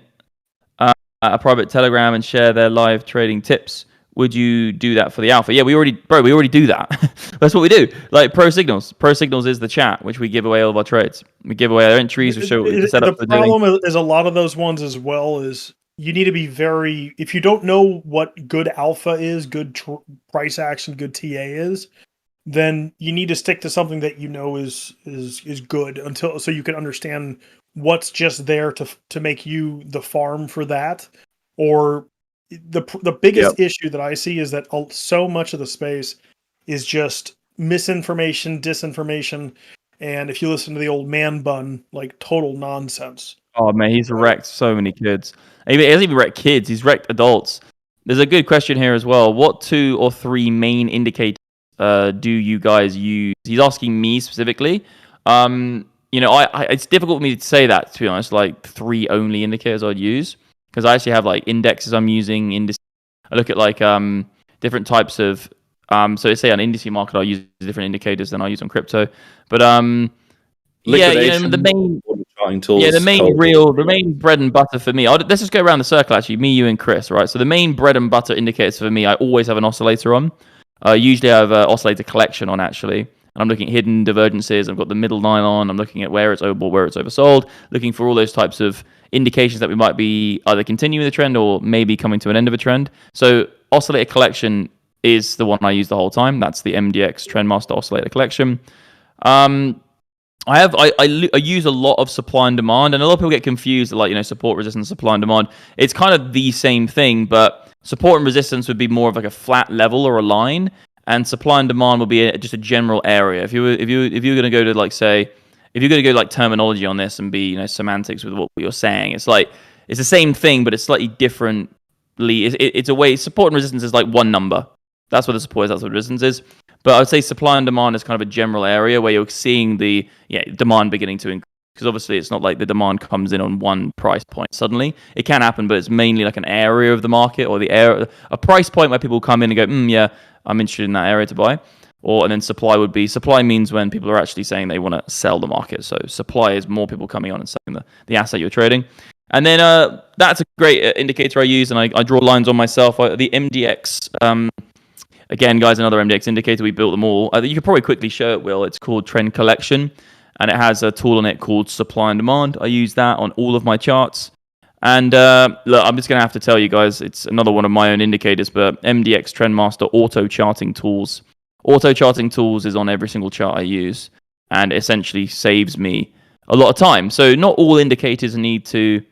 a private Telegram and share their live trading tips. Would you do that for the alpha? Yeah, we already do that. That's what we do. Like Pro Signals. Pro Signals is the chat, which we give away all of our trades. We give away our entries. We show the setup. The problem is a lot of those ones as well is you need to be very, if you don't know what good alpha is, good price action, good TA is, then you need to stick to something that you know is good so you can understand what's just there to make you the farm for that. Or the biggest issue that I see is that so much of the space is just misinformation, disinformation, and if you listen to the old man bun, like total nonsense. Oh man, he's wrecked so many kids. He hasn't even wrecked kids; he's wrecked adults. There's a good question here as well. What 2 or 3 main indicators do you guys use? He's asking me specifically. It's difficult for me to say that, to be honest. Like 3 only indicators I'd use. Because I actually have like indexes I'm using. I look at like different types of so say on indice market I'll use different indicators than I use on crypto. But the main bread and butter for me. Let's just go around the circle actually. Me, you, and Chris, right? So the main bread and butter indicators for me, I always have an oscillator on. Usually I have an oscillator collection on actually. And I'm looking at hidden divergences. I've got the middle line on. I'm looking at where it's overbought, where it's oversold. Looking for all those types of indications that we might be either continuing the trend or maybe coming to an end of a trend. So oscillator collection is the one I use the whole time. That's the MDX Trendmaster Oscillator Collection. I use a lot of supply and demand, and a lot of people get confused, like support, resistance, supply and demand. It's kind of the same thing, but support and resistance would be more of like a flat level or a line, and supply and demand will be just a general area. If you were going to go to if you're going to go like terminology on this and be semantics with what you're saying, it's the same thing, but it's slightly differently. It's a way support and resistance is like one number. That's what the support is. That's what resistance is. But I would say supply and demand is kind of a general area where you're seeing the demand beginning to increase because obviously it's not like the demand comes in on one price point suddenly. It can happen, but it's mainly like an area of the market or a price point where people come in and go, yeah, I'm interested in that area to buy. And then supply means when people are actually saying they want to sell the market. So supply is more people coming on and selling the asset you're trading. And then that's a great indicator I use, and I draw lines on myself. The MDX, again, guys, another MDX indicator. We built them all. You could probably quickly show it, Will. It's called Trend Collection, and it has a tool on it called Supply and Demand. I use that on all of my charts. And look, I'm just going to have to tell you guys, it's another one of my own indicators, but MDX Trendmaster Auto Charting Tools. Auto Charting Tools is on every single chart I use, and essentially saves me a lot of time. So not all indicators need to,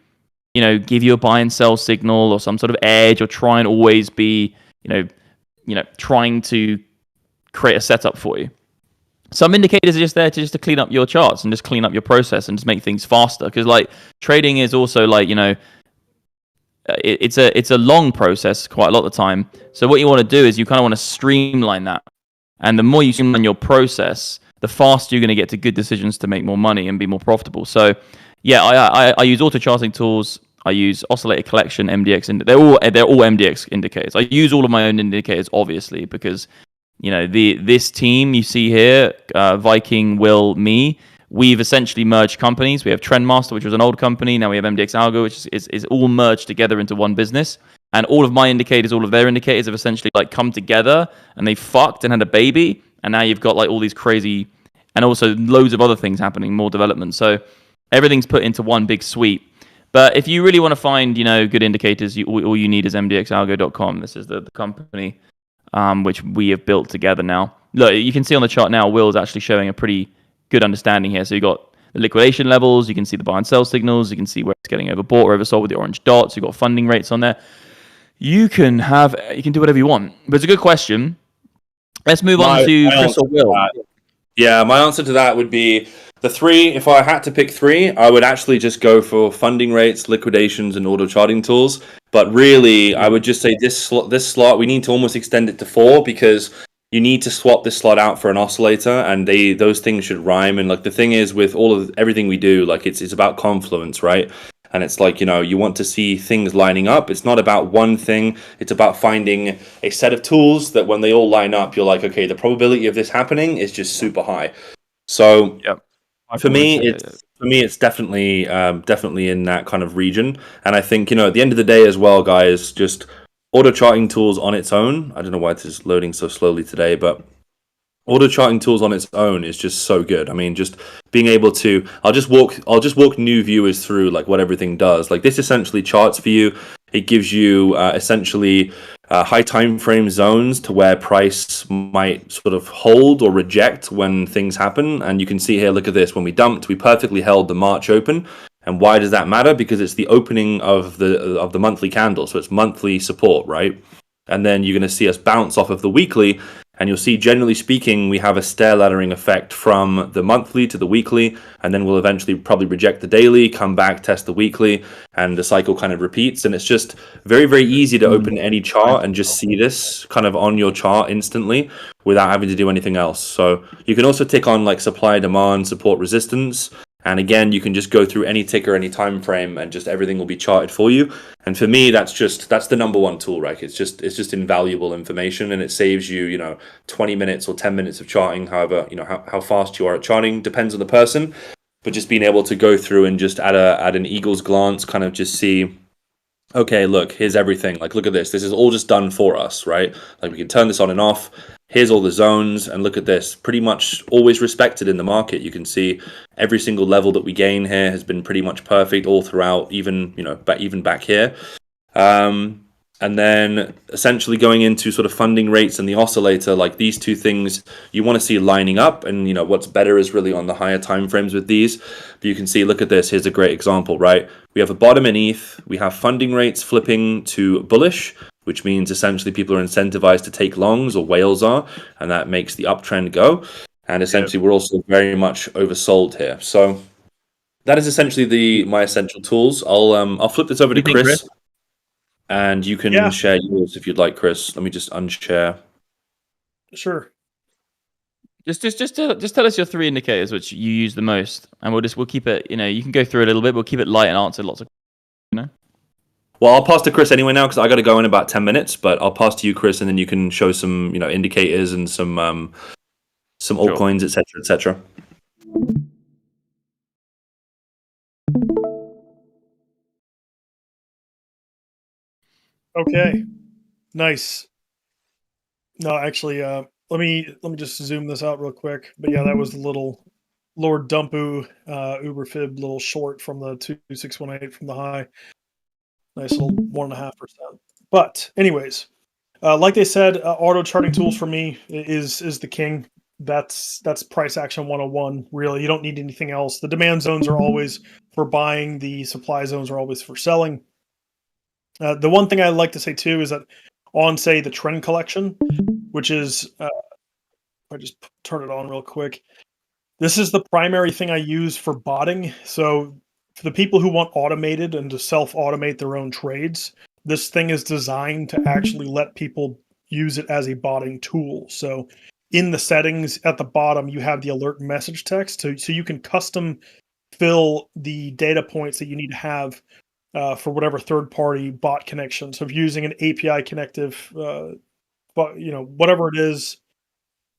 give you a buy and sell signal or some sort of edge, or try and always be, trying to create a setup for you. Some indicators are just there to clean up your charts and just clean up your process and just make things faster. Because like trading is also like, it's a long process quite a lot of the time. So what you want to do is you kind of want to streamline that. And the more you streamline your process, the faster you're going to get to good decisions to make more money and be more profitable. So yeah, I use auto charting tools. I use oscillator collection, MDX, they're all MDX indicators. I use all of my own indicators, obviously, because this team you see here, Viking, Will, me, we've essentially merged companies. We have Trendmaster, which was an old company. Now we have MDX Algo, which is all merged together into one business. And all of my indicators, all of their indicators have essentially like come together, and they fucked and had a baby. And now you've got like all these crazy, and also loads of other things happening, more development. So everything's put into one big suite. But if you really want to find, good indicators, all you need is mdxalgo.com. This is the company which we have built together now. Look, you can see on the chart now, Will's actually showing a pretty good understanding here. So you've got the liquidation levels, you can see the buy and sell signals, you can see where it's getting overbought or oversold with the orange dots, you've got funding rates on there. You can do whatever you want. But it's a good question. Let's move on to Chris or Will. Yeah, my answer to that would be the three. If I had to pick three, I would actually just go for funding rates, liquidations, and auto charting tools. But really, I would just say this slot, we need to almost extend it to 4, because you need to swap this slot out for an oscillator, and those things should rhyme. And like the thing is, with everything we do, like it's about confluence, right? And it's like, you want to see things lining up. It's not about one thing. It's about finding a set of tools that when they all line up, you're like, okay, the probability of this happening is just super high. So for me, it's definitely in that kind of region. And I think, at the end of the day as well, guys, just auto charting tools on its own. I don't know why it's just loading so slowly today, but auto charting tools on its own is just so good. I mean, just being able to, I'll just walk new viewers through like what everything does. Like this essentially charts for you. It gives you essentially high time frame zones to where price might sort of hold or reject when things happen. And you can see here, look at this. When we dumped, we perfectly held the March open. And why does that matter? Because it's the opening of the monthly candle, so it's monthly support, right? And then you're going to see us bounce off of the weekly. And you'll see, generally speaking, we have a stair laddering effect from the monthly to the weekly, and then we'll eventually probably reject the daily, come back, test the weekly, and the cycle kind of repeats. And it's just very, very easy to open any chart and just see this kind of on your chart instantly without having to do anything else. So you can also tick on like supply, demand, support, resistance. And again, you can just go through any ticker, any time frame, and just everything will be charted for you. And for me, that's the number one tool, right? It's just invaluable information, and it saves you, 20 minutes or 10 minutes of charting. However, how fast you are at charting depends on the person. But just being able to go through and just at an eagle's glance, kind of just see, okay, look, here's everything. Like, look at this. This is all just done for us, right? Like we can turn this on and off. Here's all the zones, and look at this. Pretty much always respected in the market. You can see every single level that we gain here has been pretty much perfect all throughout, even back here. And then essentially going into sort of funding rates and the oscillator, like these two things you want to see lining up. And what's better is really on the higher time frames with these. But you can see, look at this. Here's a great example, right? We have a bottom in ETH. We have funding rates flipping to bullish, which means essentially people are incentivized to take longs, or whales are, and that makes the uptrend go. And essentially we're also very much oversold here. So that is essentially my essential tools. I'll flip this over to Chris. And you can share yours if you'd like, Chris. Let me just unshare. Sure. Just tell us your 3 indicators which you use the most, and we'll keep it. You can go through a little bit. We'll keep it light and answer lots of. Well, I'll pass to Chris anyway now because I got to go in about 10 minutes. But I'll pass to you, Chris, and then you can show some indicators and some altcoins, etc., etc. Okay, nice. No, actually, let me just zoom this out real quick. But yeah, that was the little Lord Dumpu Uberfib little short from the 2618 from the high. Nice little 1.5%. But anyways, like they said, auto charting tools for me is the king. That's price action 101. Really, you don't need anything else. The demand zones are always for buying. The supply zones are always for selling. The one thing I like to say too is that on, say, the trend collection, which is, I just turn it on real quick. This is the primary thing I use for botting. So for the people who want automated and to self-automate their own trades, this thing is designed to actually let people use it as a botting tool. So in the settings at the bottom, you have the alert message text. So you can custom fill the data points that you need to have for whatever third-party bot connection. So if you're using an API connective, but whatever it is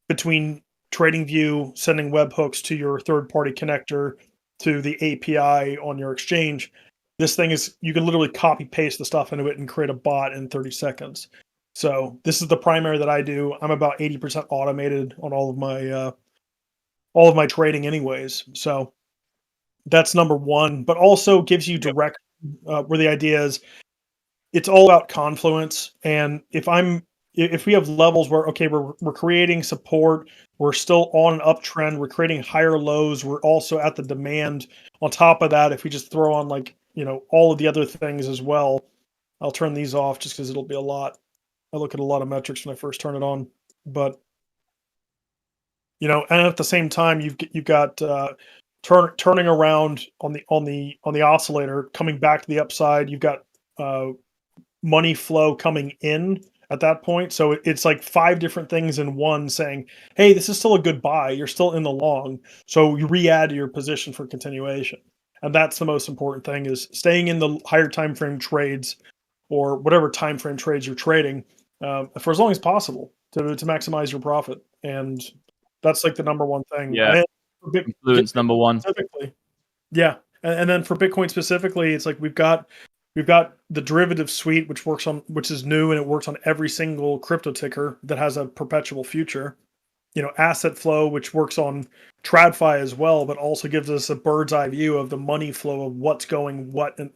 between TradingView sending webhooks to your third-party connector to the API on your exchange, this thing is, you can literally copy paste the stuff into it and create a bot in 30 seconds. So this is the primary that I do. I'm about 80% automated on all of my trading anyways. So that's number one, but also gives you direct where the idea is it's all about confluence. And if we have levels where, okay, we're creating support, we're still on an uptrend, we're creating higher lows, we're also at the demand. On top of that, if we just throw on all of the other things as well, I'll turn these off just because it'll be a lot. I look at a lot of metrics when I first turn it on, but and at the same time, you've got turning around on the oscillator, coming back to the upside. You've got money flow coming in at that point. So it's like 5 different things in one saying, hey, this is still a good buy. You're still in the long. So you re-add to your position for continuation. And that's the most important thing, is staying in the higher time frame trades or whatever time frame trades you're trading for as long as possible to maximize your profit. And that's like the number one thing. Yeah. Influence number one. Yeah. And then for Bitcoin specifically, it's like we've got the derivative suite, which is new, and it works on every single crypto ticker that has a perpetual future. Asset flow, which works on TradFi as well, but also gives us a bird's eye view of the money flow of what's going what, and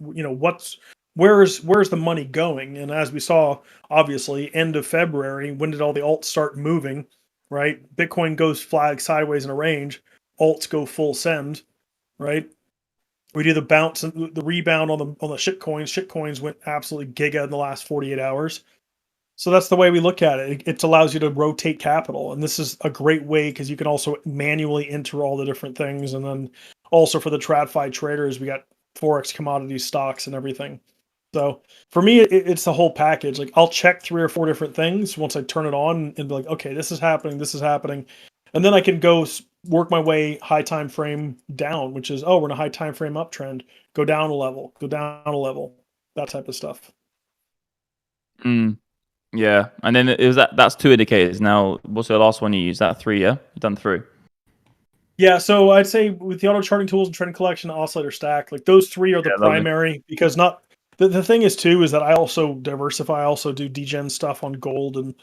where's the money going. And as we saw, obviously, end of February, when did all the alts start moving? Right, Bitcoin goes flag sideways in a range, alts go full send. Right. We do the bounce and the rebound on the shit coins. Shit coins went absolutely giga in the last 48 hours. So that's the way we look at it. It allows you to rotate capital. And this is a great way because you can also manually enter all the different things. And then also for the TradFi traders, we got Forex commodity stocks and everything. So for me, it's the whole package. Like, I'll check 3 or 4 different things once I turn it on and be like, okay, this is happening. And then I can go work my way high time frame down, which is, we're in a high time frame uptrend. Go down a level, that type of stuff. Yeah, and then it was that's 2 indicators. Now, what's the last one you use? That 3, yeah? You've done 3. Yeah, so I'd say with the auto charting tools and trend collection, oscillator stack, like those 3 are the primary, because the thing is too is that I also diversify. I also do degen stuff on gold and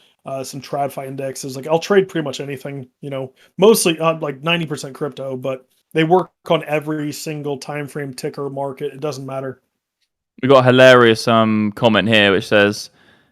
some TradFi indexes. Like, I'll trade pretty much anything, mostly like 90% crypto, but they work on every single time frame ticker market. It doesn't matter. We got a hilarious comment here which says,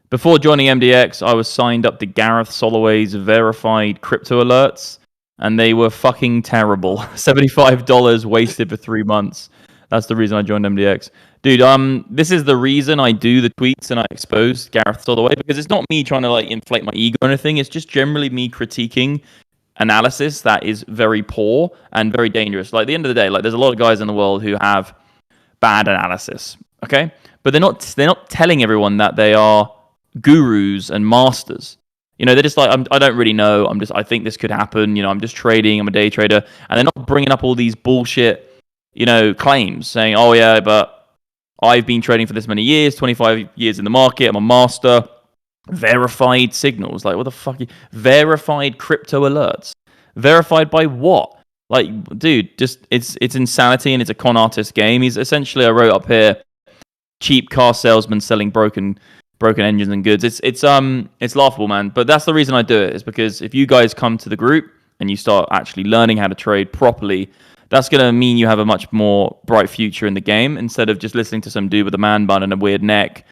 before joining MDX, I was signed up to Gareth Soloway's verified crypto alerts, and they were fucking terrible. $75 wasted for 3 months. That's the reason I joined MDX. Dude, this is the reason I do the tweets and I expose Gareth Soloway, because it's not me trying to inflate my ego or anything. It's just generally me critiquing analysis that is very poor and very dangerous. Like, at the end of the day, there's a lot of guys in the world who have bad analysis, okay? But they're not telling everyone that they are gurus and masters. They're just like, I don't really know. I think this could happen. I'm just trading. I'm a day trader. And they're not bringing up all these bullshit, claims saying, oh yeah, but I've been trading for this many years, 25 years in the market. I'm a master. Verified signals. Like, what the fuck? Verified crypto alerts. Verified by what? Like, dude, just it's insanity, and it's a con artist game. He's essentially, I wrote up here, cheap car salesman selling broken engines and goods. It's laughable, man. But that's the reason I do it, is because if you guys come to the group and you start actually learning how to trade properly, that's going to mean you have a much more bright future in the game, instead of just listening to some dude with a man bun and a weird neck.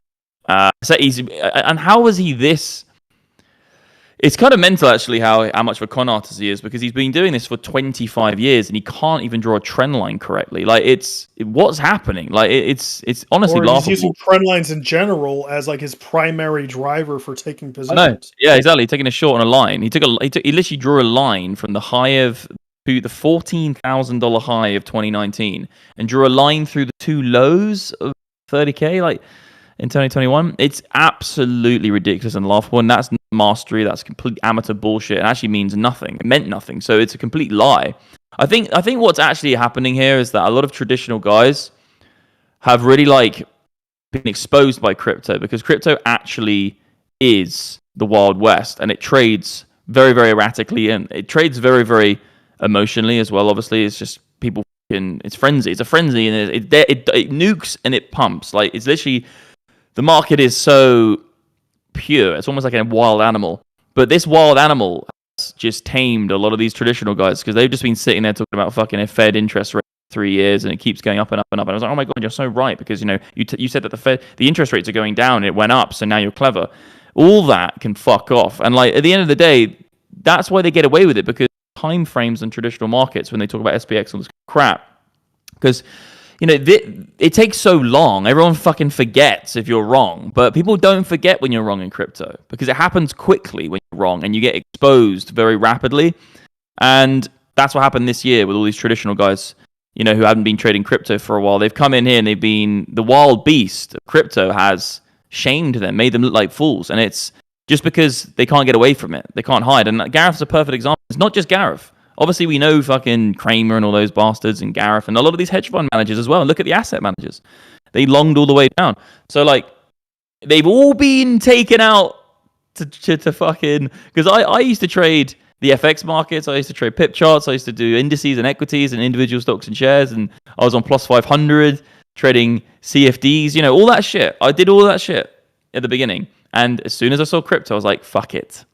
So easy. And how was he this? It's kind of mental, actually, how much of a con artist he is, because he's been doing this for 25 years and he can't even draw a trend line correctly. Like, what's happening? Like, it's honestly laughable. He's using trend lines in general as like his primary driver for taking positions. No, yeah, exactly. Taking a short on a line. He literally drew a line from the high of to the $14,000 high of 2019 and drew a line through the two lows of 30K. Like, in 2021, it's absolutely ridiculous and laughable, and that's not mastery. That's complete amateur bullshit. It actually means nothing. It meant nothing, so it's a complete lie. I think what's actually happening here is that a lot of traditional guys have really been exposed by crypto, because crypto actually is the Wild West, and it trades very, very erratically, and it trades very, very emotionally as well. Obviously, it's just people. It's frenzy. It's a frenzy, and it nukes and it pumps. Like, it's literally. The market is so pure. It's almost like a wild animal. But this wild animal has just tamed a lot of these traditional guys, because they've just been sitting there talking about fucking a Fed interest rate for 3 years, and it keeps going up and up and up. And I was like, oh my God, you're so right, because you said that the interest rates are going down and it went up, so now you're clever. All that can fuck off. And at the end of the day, that's why they get away with it, because time frames in traditional markets, when they talk about SPX and all this crap, because it takes so long. Everyone fucking forgets if you're wrong, but people don't forget when you're wrong in crypto, because it happens quickly when you're wrong and you get exposed very rapidly. And that's what happened this year with all these traditional guys, who haven't been trading crypto for a while. They've come in here and they've been, the wild beast of crypto has shamed them, made them look like fools. And it's just because they can't get away from it. They can't hide. And Gareth's a perfect example. It's not just Gareth. Obviously, we know fucking Kramer and all those bastards, and Gareth, and a lot of these hedge fund managers as well. And look at the asset managers. They longed all the way down. So, they've all been taken out to fucking... Because I used to trade the FX markets. I used to trade pip charts. I used to do indices and equities and individual stocks and shares. And I was on plus 500, trading CFDs, all that shit. I did all that shit at the beginning. And as soon as I saw crypto, I was like, fuck it.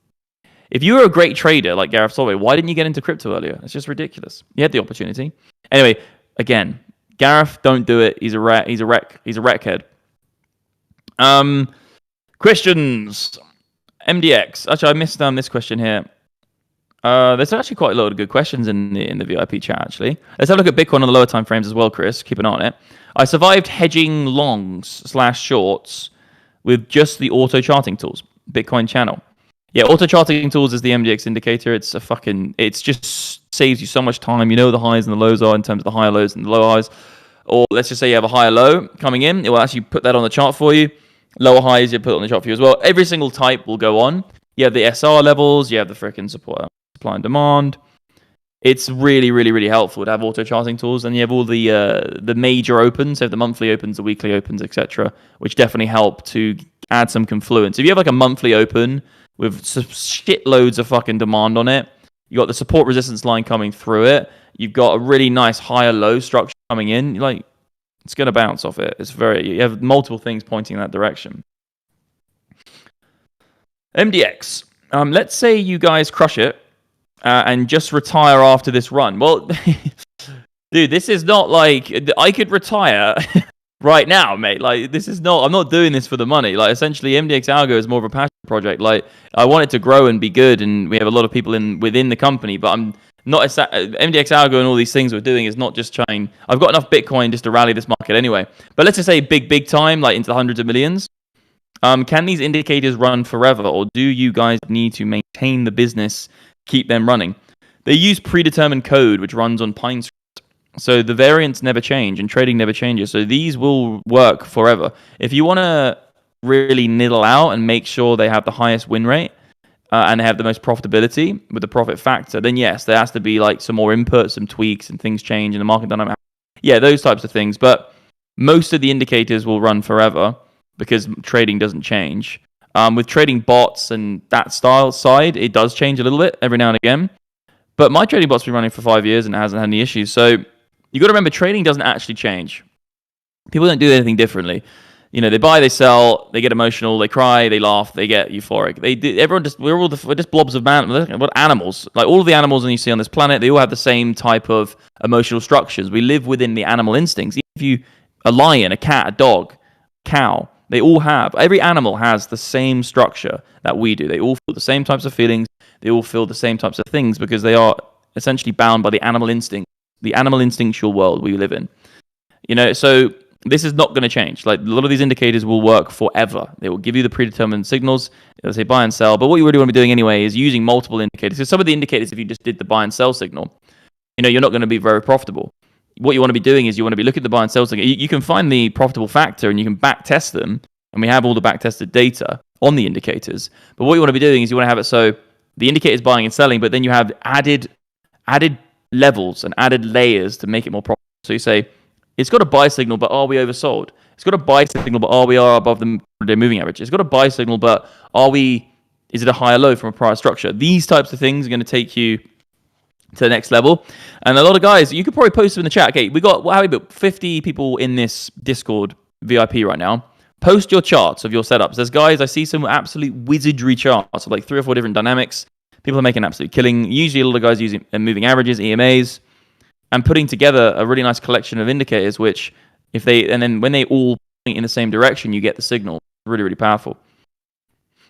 If you were a great trader like Gareth Solway, why didn't you get into crypto earlier? It's just ridiculous. You had the opportunity. Anyway, again, Gareth, don't do it. He's a wreck. He's a wreckhead. Questions. MDX. Actually, I missed this question here. There's actually quite a lot of good questions in the VIP chat, actually. Let's have a look at Bitcoin on the lower time frames as well, Chris. Keep an eye on it. I survived hedging longs/shorts with just the auto charting tools. Bitcoin channel. Yeah, auto charting tools is the MDX indicator. It's just saves you so much time. You know the highs and the lows are in terms of the higher lows and the lower highs. Or let's just say you have a higher low coming in. It will actually put that on the chart for you. Lower highs, you put it on the chart for you as well. Every single type will go on. You have the SR levels. You have the freaking supply and demand. It's really, really, really helpful to have auto charting tools. And you have all the major opens, so the monthly opens, the weekly opens, etc., which definitely help to add some confluence. If you have a monthly open with shitloads of fucking demand on it, you got the support resistance line coming through it, you've got a really nice higher low structure coming in, it's going to bounce off it. You have multiple things pointing in that direction. MDX. Let's say you guys crush it and just retire after this run. Well, dude, this is not I could retire right now, mate. I'm not doing this for the money. Essentially, MDX Algo is more of a passion project. I want it to grow and be good, and we have a lot of people within the company, but I'm not MDX Algo and all these things we're doing is not just trying. I've got enough Bitcoin just to rally this market anyway. But let's just say big time, into the hundreds of millions. Can these indicators run forever, or do you guys need to maintain the business, keep them running? They use predetermined code, which runs on Pine script. So the variants never change and trading never changes. So these will work forever. If you want to really niddle out and make sure they have the highest win rate, and have the most profitability with the profit factor, then yes, there has to be like some more inputs, some tweaks, and things change in the market dynamic. Yeah, those types of things. But most of the indicators will run forever because trading doesn't change. With trading bots and that style side, it does change a little bit every now and again. But my trading bot's been running for 5 years and it hasn't had any issues. So you got to remember, trading doesn't actually change. People don't do anything differently. You know, they buy, they sell, they get emotional, they cry, they laugh, they get euphoric. We're just blobs of animals. Like all of the animals that you see on this planet, they all have the same type of emotional structures. We live within the animal instincts. Even if you, a lion, a cat, a dog, cow, they all have. Every animal has the same structure that we do. They all feel the same types of feelings. They all feel the same types of things because they are essentially bound by the animal instinct, the animal instinctual world we live in. You know, so this is not going to change. Like a lot of these indicators will work forever. They will give you the predetermined signals. They'll say buy and sell. But what you really want to be doing anyway is using multiple indicators. Because some of the indicators, if you just did the buy and sell signal, you know, you're not going to be very profitable. What you want to be doing is you want to be looking at the buy and sell signal. You can find the profitable factor and you can back test them. And we have all the back tested data on the indicators. But what you want to be doing is you want to have it so the indicator is buying and selling, but then you have added levels and added layers to make it more profitable. So you say, it's got a buy signal, but are we oversold? It's got a buy signal, but are we above the moving average? It's got a buy signal, but is it a higher low from a prior structure? These types of things are going to take you to the next level. And a lot of guys, you could probably post them in the chat. Okay, we got 50 people in this Discord VIP right now. Post your charts of your setups. There's guys, I see some absolute wizardry charts of like 3 or 4 different dynamics. People are making an absolute killing. Usually a lot of guys using moving averages, EMAs, and putting together a really nice collection of indicators, which then when they all point in the same direction, you get the signal. Really, really powerful.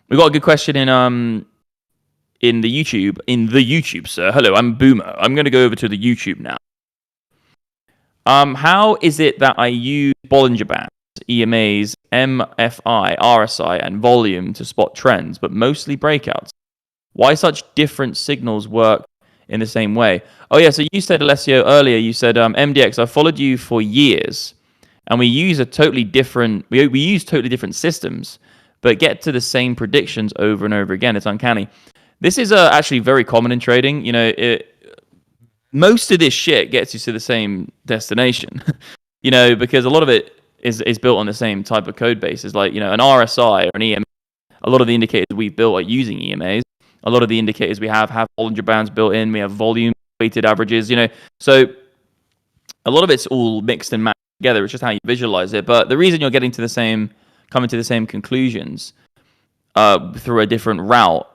We got a good question in the YouTube, sir. Hello, I'm Boomer. I'm going to go over to the YouTube now. How is it that I use Bollinger Bands, EMAs, MFI, RSI, and volume to spot trends, but mostly breakouts? Why such different signals work in the same way? Oh yeah, so you said, Alessio, earlier, you said, MDX, I followed you for years, and we use totally different systems, but get to the same predictions over and over again. It's uncanny. This is actually very common in trading. You know, most of this shit gets you to the same destination, you know, because a lot of it is built on the same type of code bases, like, you know, an RSI or an EMA. A lot of the indicators we've built are using EMAs. A lot of the indicators we have Bollinger Bands built in. We have volume weighted averages, you know. So a lot of it's all mixed and matched together. It's just how you visualize it. But the reason you're coming to the same conclusions through a different route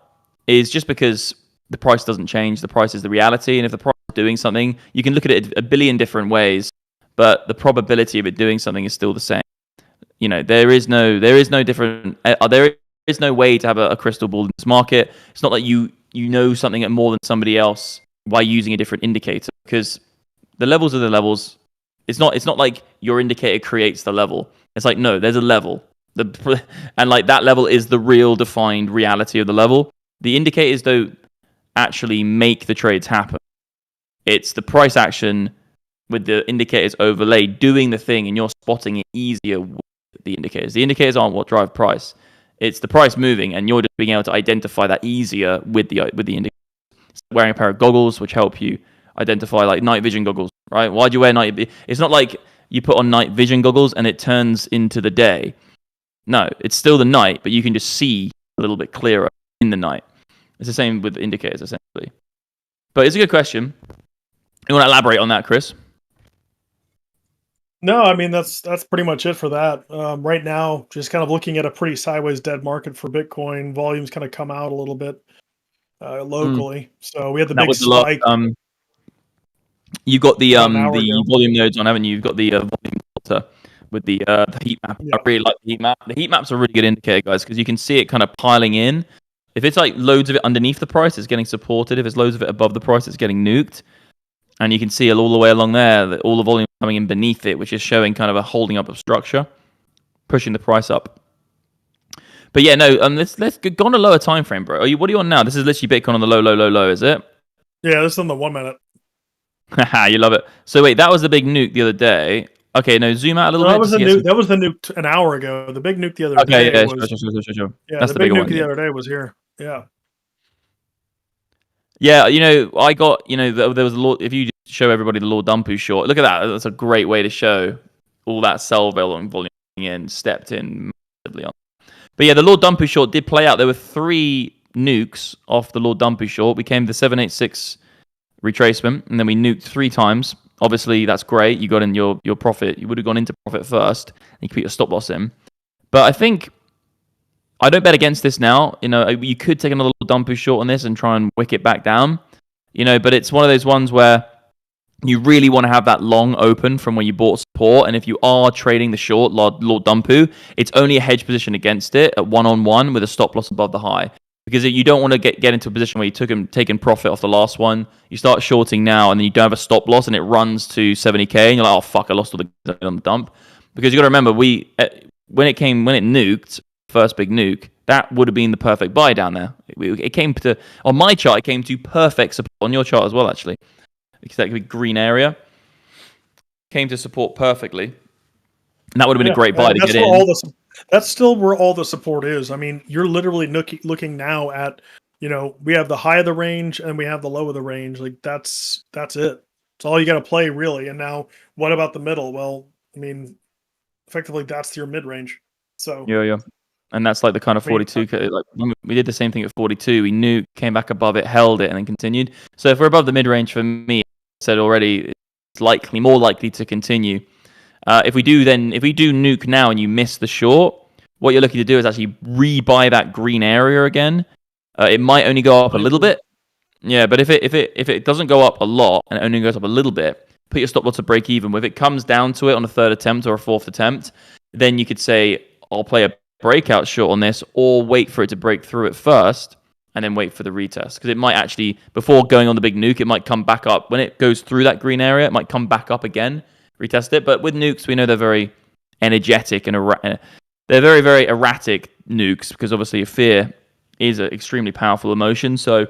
is just because the price doesn't change. The price is the reality. And if the price is doing something, you can look at it a billion different ways, but the probability of it doing something is still the same. You know, there is no different. There is no way to have a crystal ball in this market. It's not like you know something more than somebody else by using a different indicator, because the levels are the levels. It's not like your indicator creates the level. It's like, no, there's a level. And like that level is the real defined reality of the level. The indicators don't actually make the trades happen. It's the price action with the indicators overlaid doing the thing, and you're spotting it easier with the indicators. The indicators aren't what drive price. It's the price moving, and you're just being able to identify that easier with the indicators. Wearing a pair of goggles, which help you identify, like night vision goggles, right? Why do you wear night? It's not like you put on night vision goggles and it turns into the day. No, it's still the night, but you can just see a little bit clearer in the night. It's the same with indicators, essentially. But it's a good question. You want to elaborate on that, Chris? No, I mean that's pretty much it for that. Right now, just kind of looking at a pretty sideways dead market for Bitcoin. Volumes kind of come out a little bit locally. So we had the That big was a lot. spike. You've got the About an hour ago. volume nodes on, haven't you? You've got the volume filter with the heat map. Yeah. I really like the heat map. The heat map's a really good indicator, guys, because you can see it kind of piling in. If it's like loads of it underneath the price, it's getting supported. If it's loads of it above the price, it's getting nuked. And you can see all the way along there that all the volume coming in beneath it, which is showing kind of a holding up of structure, pushing the price up. But yeah, no, let's go on a lower time frame, bro. What are you on now? This is literally Bitcoin on the low, is it? Yeah, this is on the 1 minute. Haha, you love it. So wait, that was the big nuke the other day. Okay, no, zoom out a little bit. That was the nuke an hour ago. The big nuke the other day. Okay, yeah, was, sure. Yeah, That's the big nuke one, the other day was here. Yeah. Yeah, you know, I got, you know, there was a Lord. If you show everybody the Lord Dumpu short, look at that. That's a great way to show all that sell volume in, stepped in massively on. But yeah, the Lord Dumpu short did play out. There were 3 nukes off the Lord Dumpu short. We came to 786 retracement, and then we nuked 3 times. Obviously, that's great. You got in your profit. You would have gone into profit first, and you could put your stop loss in. But I think I don't bet against this now. You know, you could take another little dump short on this and try and wick it back down. You know, but it's one of those ones where you really want to have that long open from when you bought support. And if you are trading the short Lord Dumpu, it's only a hedge position against it at 1-on-1 with a stop loss above the high. Because you don't want to get into a position where you taken profit off the last one. You start shorting now, and then you don't have a stop loss, and it runs to 70k, and you're like, oh fuck, I lost all the on the dump. Because you got to remember, when it nuked, first big nuke, that would have been the perfect buy down there. It came to, on my chart, it came to perfect support. On your chart as well, actually, because that could be green area. Came to support perfectly, and that would have been a great buy to get in. That's still where all the support is. I mean, you're literally looking now at, you know, we have the high of the range and we have the low of the range. Like that's it. It's all you got to play really. And now, what about the middle? Well, I mean, effectively, that's your mid range. So yeah. And that's like the kind of 42. Like we did the same thing at 42. We knew, came back above it, held it, and then continued. So if we're above the mid range, for me, I said already, it's more likely to continue. If we do nuke now and you miss the short, what you're looking to do is actually rebuy that green area again. It might only go up a little bit. Yeah, but if it doesn't go up a lot and it only goes up a little bit, put your stop loss to break even. If it comes down to it on a 3rd attempt or a 4th attempt, then you could say, I'll play a breakout short on this, or wait for it to break through it first and then wait for the retest. Because it might actually, before going on the big nuke, it might come back up. When it goes through that green area, it might come back up again, retest it. But with nukes, we know they're very energetic and they're very, very erratic nukes, because obviously fear is an extremely powerful emotion. So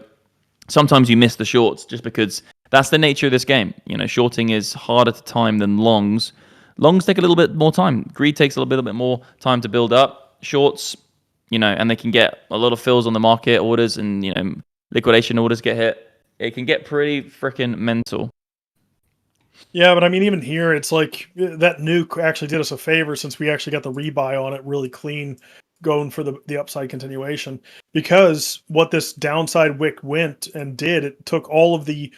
sometimes you miss the shorts just because that's the nature of this game. You know, shorting is harder to time than longs. Longs take a little bit more time. Greed takes a little bit more time to build up. Shorts, you know, and they can get a lot of fills on the market, orders, and, you know, liquidation orders get hit. It can get pretty freaking mental. Yeah, but I mean, even here, it's like that nuke actually did us a favor, since we actually got the rebuy on it really clean, going for the upside continuation. Because what this downside wick went and did, it took all of the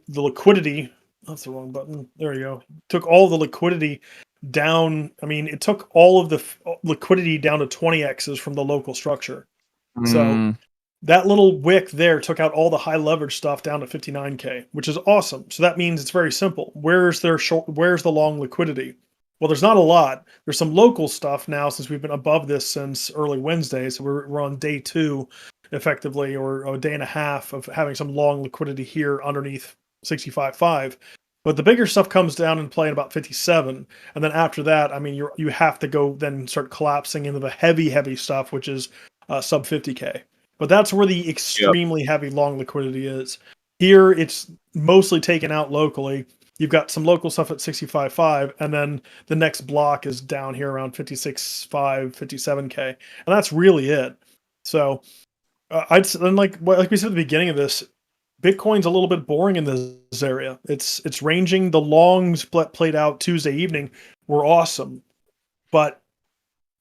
liquidity. That's the wrong button. There you go. Took all the liquidity down. I mean, it took all of the liquidity down to 20x's from the local structure. So that little wick there took out all the high leverage stuff down to 59k, which is awesome. So that means it's very simple. Where's the long liquidity? Well, there's not a lot. There's some local stuff now, since we've been above this since early Wednesday. So we're on day 2, effectively, or a day and a half of having some long liquidity here underneath 65.5. But the bigger stuff comes down and play at about 57, and then after that, I mean, you have to go then start collapsing into the heavy stuff, which is sub 50k. But that's where the extremely heavy long liquidity is. Here, it's mostly taken out locally. You've got some local stuff at 65.5, and then the next block is down here around 56.5, 57k, and that's really it. So, like we said at the beginning of this, Bitcoin's a little bit boring in this area. It's ranging. The longs played out Tuesday evening were awesome, but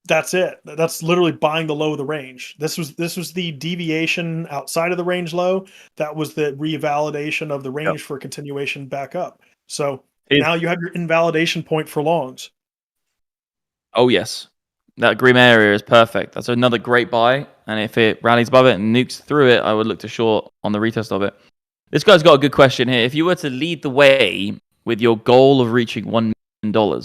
that's it. That's literally buying the low of the range. This was the deviation outside of the range low. That was the revalidation of the range for continuation back up. So now you have your invalidation point for longs. Oh yes, that green area is perfect. That's another great buy. And if it rallies above it and nukes through it, I would look to short on the retest of it. This guy's got a good question here. If you were to lead the way with your goal of reaching $1 million,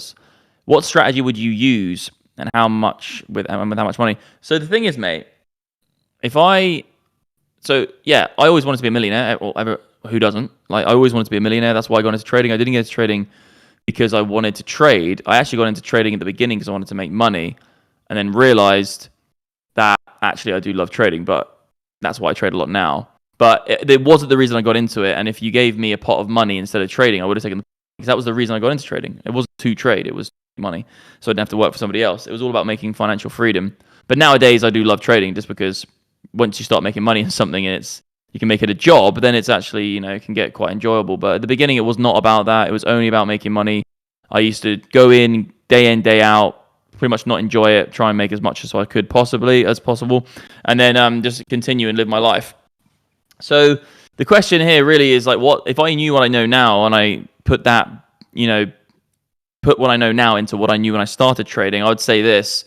what strategy would you use, and how much with how much money? So the thing is, mate, I always wanted to be a millionaire. Who doesn't? Like, I always wanted to be a millionaire. That's why I got into trading. I didn't get into trading because I wanted to trade. I actually got into trading at the beginning because I wanted to make money, and then realized that actually I do love trading, but that's why I trade a lot now. But it wasn't the reason I got into it. And if you gave me a pot of money instead of trading, I would have taken because that was the reason I got into trading. It wasn't to trade, it was money. So I didn't have to work for somebody else. It was all about making financial freedom. But nowadays I do love trading, just because once you start making money in something, and you can make it a job, then it's actually, you know, it can get quite enjoyable. But at the beginning, it was not about that. It was only about making money. I used to go in, day out, pretty much not enjoy it, try and make as much as I could as possible, and then just continue and live my life. So the question here really is like, what if I knew what I know now and I put that, you know, put what I know now into what I knew when I started trading? I would say this: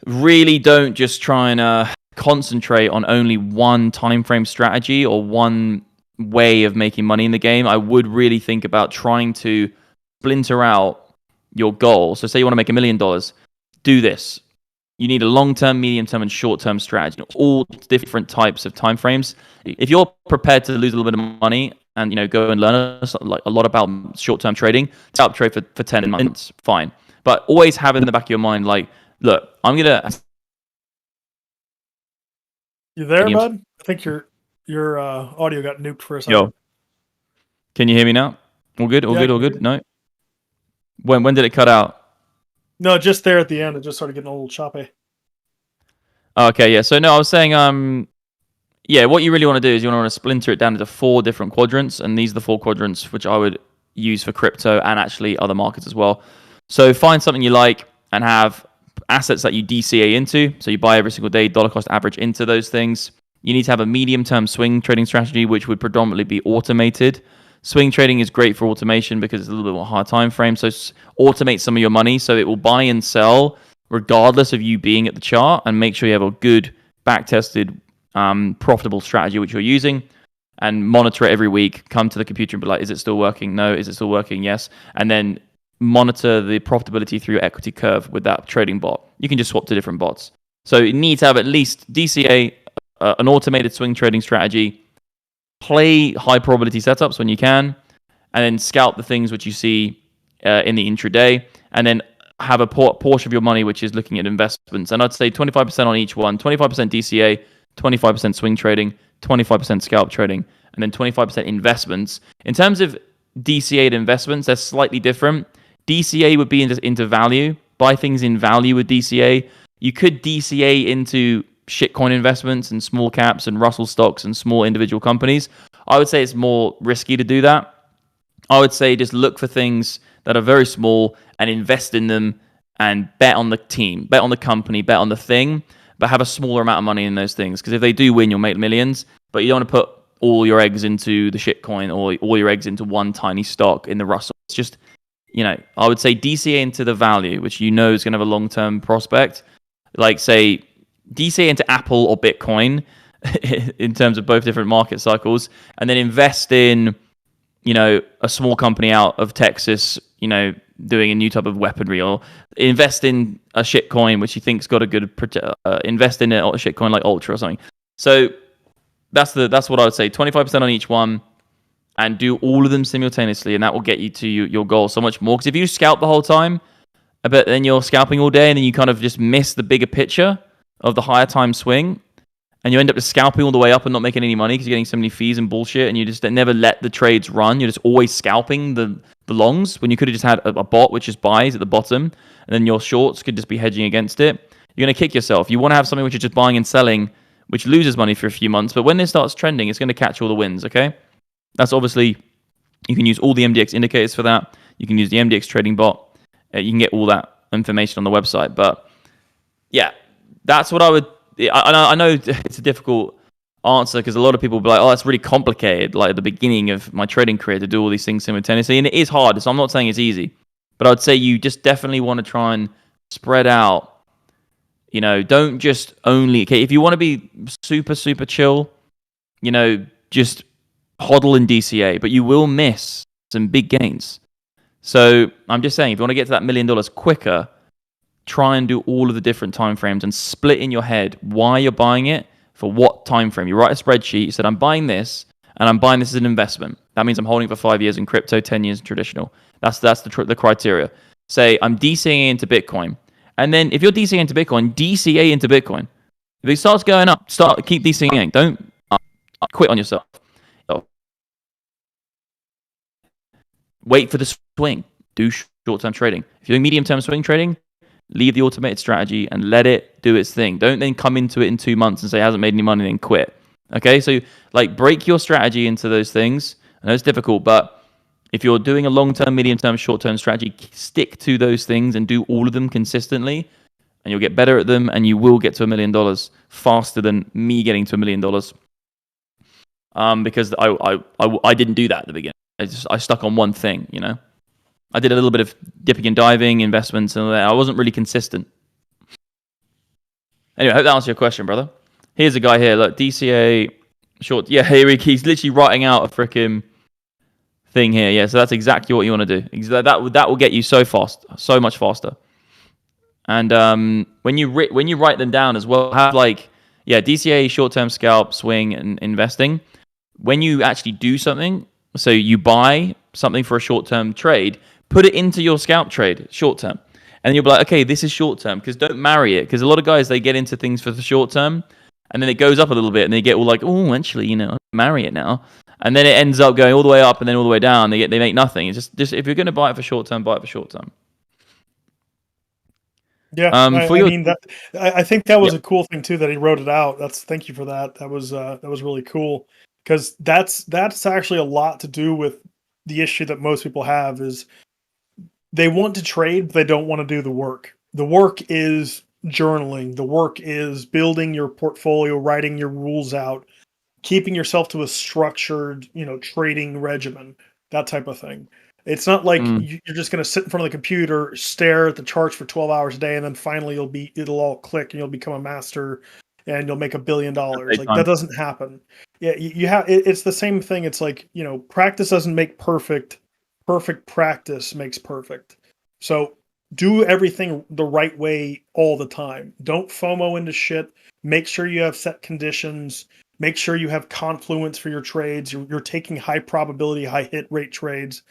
really don't just try and concentrate on only one time frame strategy or one way of making money in the game. I would really think about trying to splinter out your goal. So say you want to make $1 million, do this. You need a long-term, medium-term, and short-term strategy. All different types of time frames. If you're prepared to lose a little bit of money and, you know, go and learn a lot about short-term trading, scalp trade for 10 months, fine. But always have it in the back of your mind, like, look, I'm gonna. You there, bud? I think your audio got nuked for a second. Yo, can you hear me now? All good? All good? No? When did it cut out? No, just there at the end. It just started getting a little choppy. Okay, yeah. So no, I was saying, yeah, what you really want to do is you want to splinter it down into 4 different quadrants, and these are the 4 quadrants which I would use for crypto and actually other markets as well. So find something you like and have assets that you DCA into. So you buy every single day, dollar cost average into those things. You need to have a medium-term swing trading strategy, which would predominantly be automated. Swing trading is great for automation because it's a little bit more higher time frame. So automate some of your money so it will buy and sell regardless of you being at the chart, and make sure you have a good back-tested, profitable strategy which you're using, and monitor it every week. Come to the computer and be like, is it still working? No. Is it still working? Yes. And then monitor the profitability through your equity curve with that trading bot. You can just swap to different bots. So you need to have at least DCA, an automated swing trading strategy, play high probability setups when you can, and then scalp the things which you see in the intraday, and then have a portion of your money which is looking at investments. And I'd say 25% on each one: 25% DCA, 25% swing trading, 25% scalp trading, and then 25% investments. In terms of DCA investments, they're slightly different. DCA would be into value. Buy things in value with DCA. You could DCA into shitcoin investments and small caps and Russell stocks and small individual companies. I would say it's more risky to do that. I would say just look for things that are very small and invest in them and bet on the team, bet on the company, bet on the thing, but have a smaller amount of money in those things. Because if they do win, you'll make millions, but you don't want to put all your eggs into the shitcoin or all your eggs into one tiny stock in the Russell. It's just, you know, I would say DCA into the value, which you know is going to have a long-term prospect. Like, say, DCA into Apple or Bitcoin in terms of both different market cycles, and then invest in, you know, a small company out of Texas, you know, doing a new type of weaponry, or invest in a shitcoin which you think's got a good invest in a shitcoin like Ultra or something. So that's what I would say. 25% on each one, and do all of them simultaneously, and that will get you to your goal so much more. Because if you scalp the whole time, I bet then you're scalping all day, and then you kind of just miss the bigger picture of the higher time swing, and you end up just scalping all the way up and not making any money because you're getting so many fees and bullshit, and you just never let the trades run. You're just always scalping the longs when you could have just had a bot which just buys at the bottom, and then your shorts could just be hedging against it. You're going to kick yourself. You want to have something which is just buying and selling, which loses money for a few months, but when it starts trending, it's going to catch all the wins, okay? That's obviously, you can use all the MDX indicators for that. You can use the MDX Trading Bot. You can get all that information on the website. But yeah, that's what I would. I know it's a difficult answer because a lot of people will be like, oh, that's really complicated, like at the beginning of my trading career, to do all these things simultaneously. And it is hard. So I'm not saying it's easy. But I'd say you just definitely want to try and spread out. You know, don't just only. Okay, if you want to be super, super chill, you know, just hodl in DCA, but you will miss some big gains. So I'm just saying, if you want to get to that $1 million quicker, try and do all of the different time frames and split in your head why you're buying it for what time frame. You write a spreadsheet. You said, I'm buying this, and I'm buying this as an investment. That means I'm holding for 5 years in crypto, 10 years in traditional. That's the criteria. Say I'm DCAing into Bitcoin, and then if you're DCAing into Bitcoin, DCA into Bitcoin. If it starts going up, keep DCAing. Don't quit on yourself. Wait for the swing. Do short-term trading. If you're doing medium-term swing trading, leave the automated strategy and let it do its thing. Don't then come into it in 2 months and say it hasn't made any money and then quit. Okay, so like break your strategy into those things. I know it's difficult, but if you're doing a long-term, medium-term, short-term strategy, stick to those things and do all of them consistently, and you'll get better at them, and you will get to $1 million faster than me getting to $1 million. Because I didn't do that at the beginning. I stuck on one thing, you know. I did a little bit of dipping and diving, investments, and all that. I wasn't really consistent. Anyway, I hope that answers your question, brother. Here's a guy here. Look, DCA short. Yeah, he's literally writing out a freaking thing here. Yeah, so that's exactly what you want to do. That will get you so much faster. And when you write them down as well, have like DCA, short-term scalp, swing, and investing. When you actually do something, so you buy something for a short-term trade, put it into your scalp trade short-term. And you'll be like, okay, this is short-term, because don't marry it. Because a lot of guys, they get into things for the short-term, and then it goes up a little bit, and they get all like, oh, actually, you know, I'll marry it now. And then it ends up going all the way up and then all the way down. They make nothing. It's just if you're going to buy it for short-term, buy it for short-term. Yeah, I think that was a cool thing too that he wrote it out. Thank you for that. That was really cool, because that's actually a lot to do with the issue that most people have is they want to trade, but they don't want to do the work. The work is journaling. The work is building your portfolio, writing your rules out, keeping yourself to a structured, trading regimen, that type of thing. It's not like you're just going to sit in front of the computer, stare at the charts for 12 hours a day, and then finally it'll all click and you'll become a master and you'll make $1 billion. Like that doesn't happen. Yeah, you have. It's the same thing. It's like, practice doesn't make perfect. Perfect practice makes perfect. So do everything the right way all the time. Don't FOMO into shit. Make sure you have set conditions. Make sure you have confluence for your trades. You're taking high probability, high hit rate trades.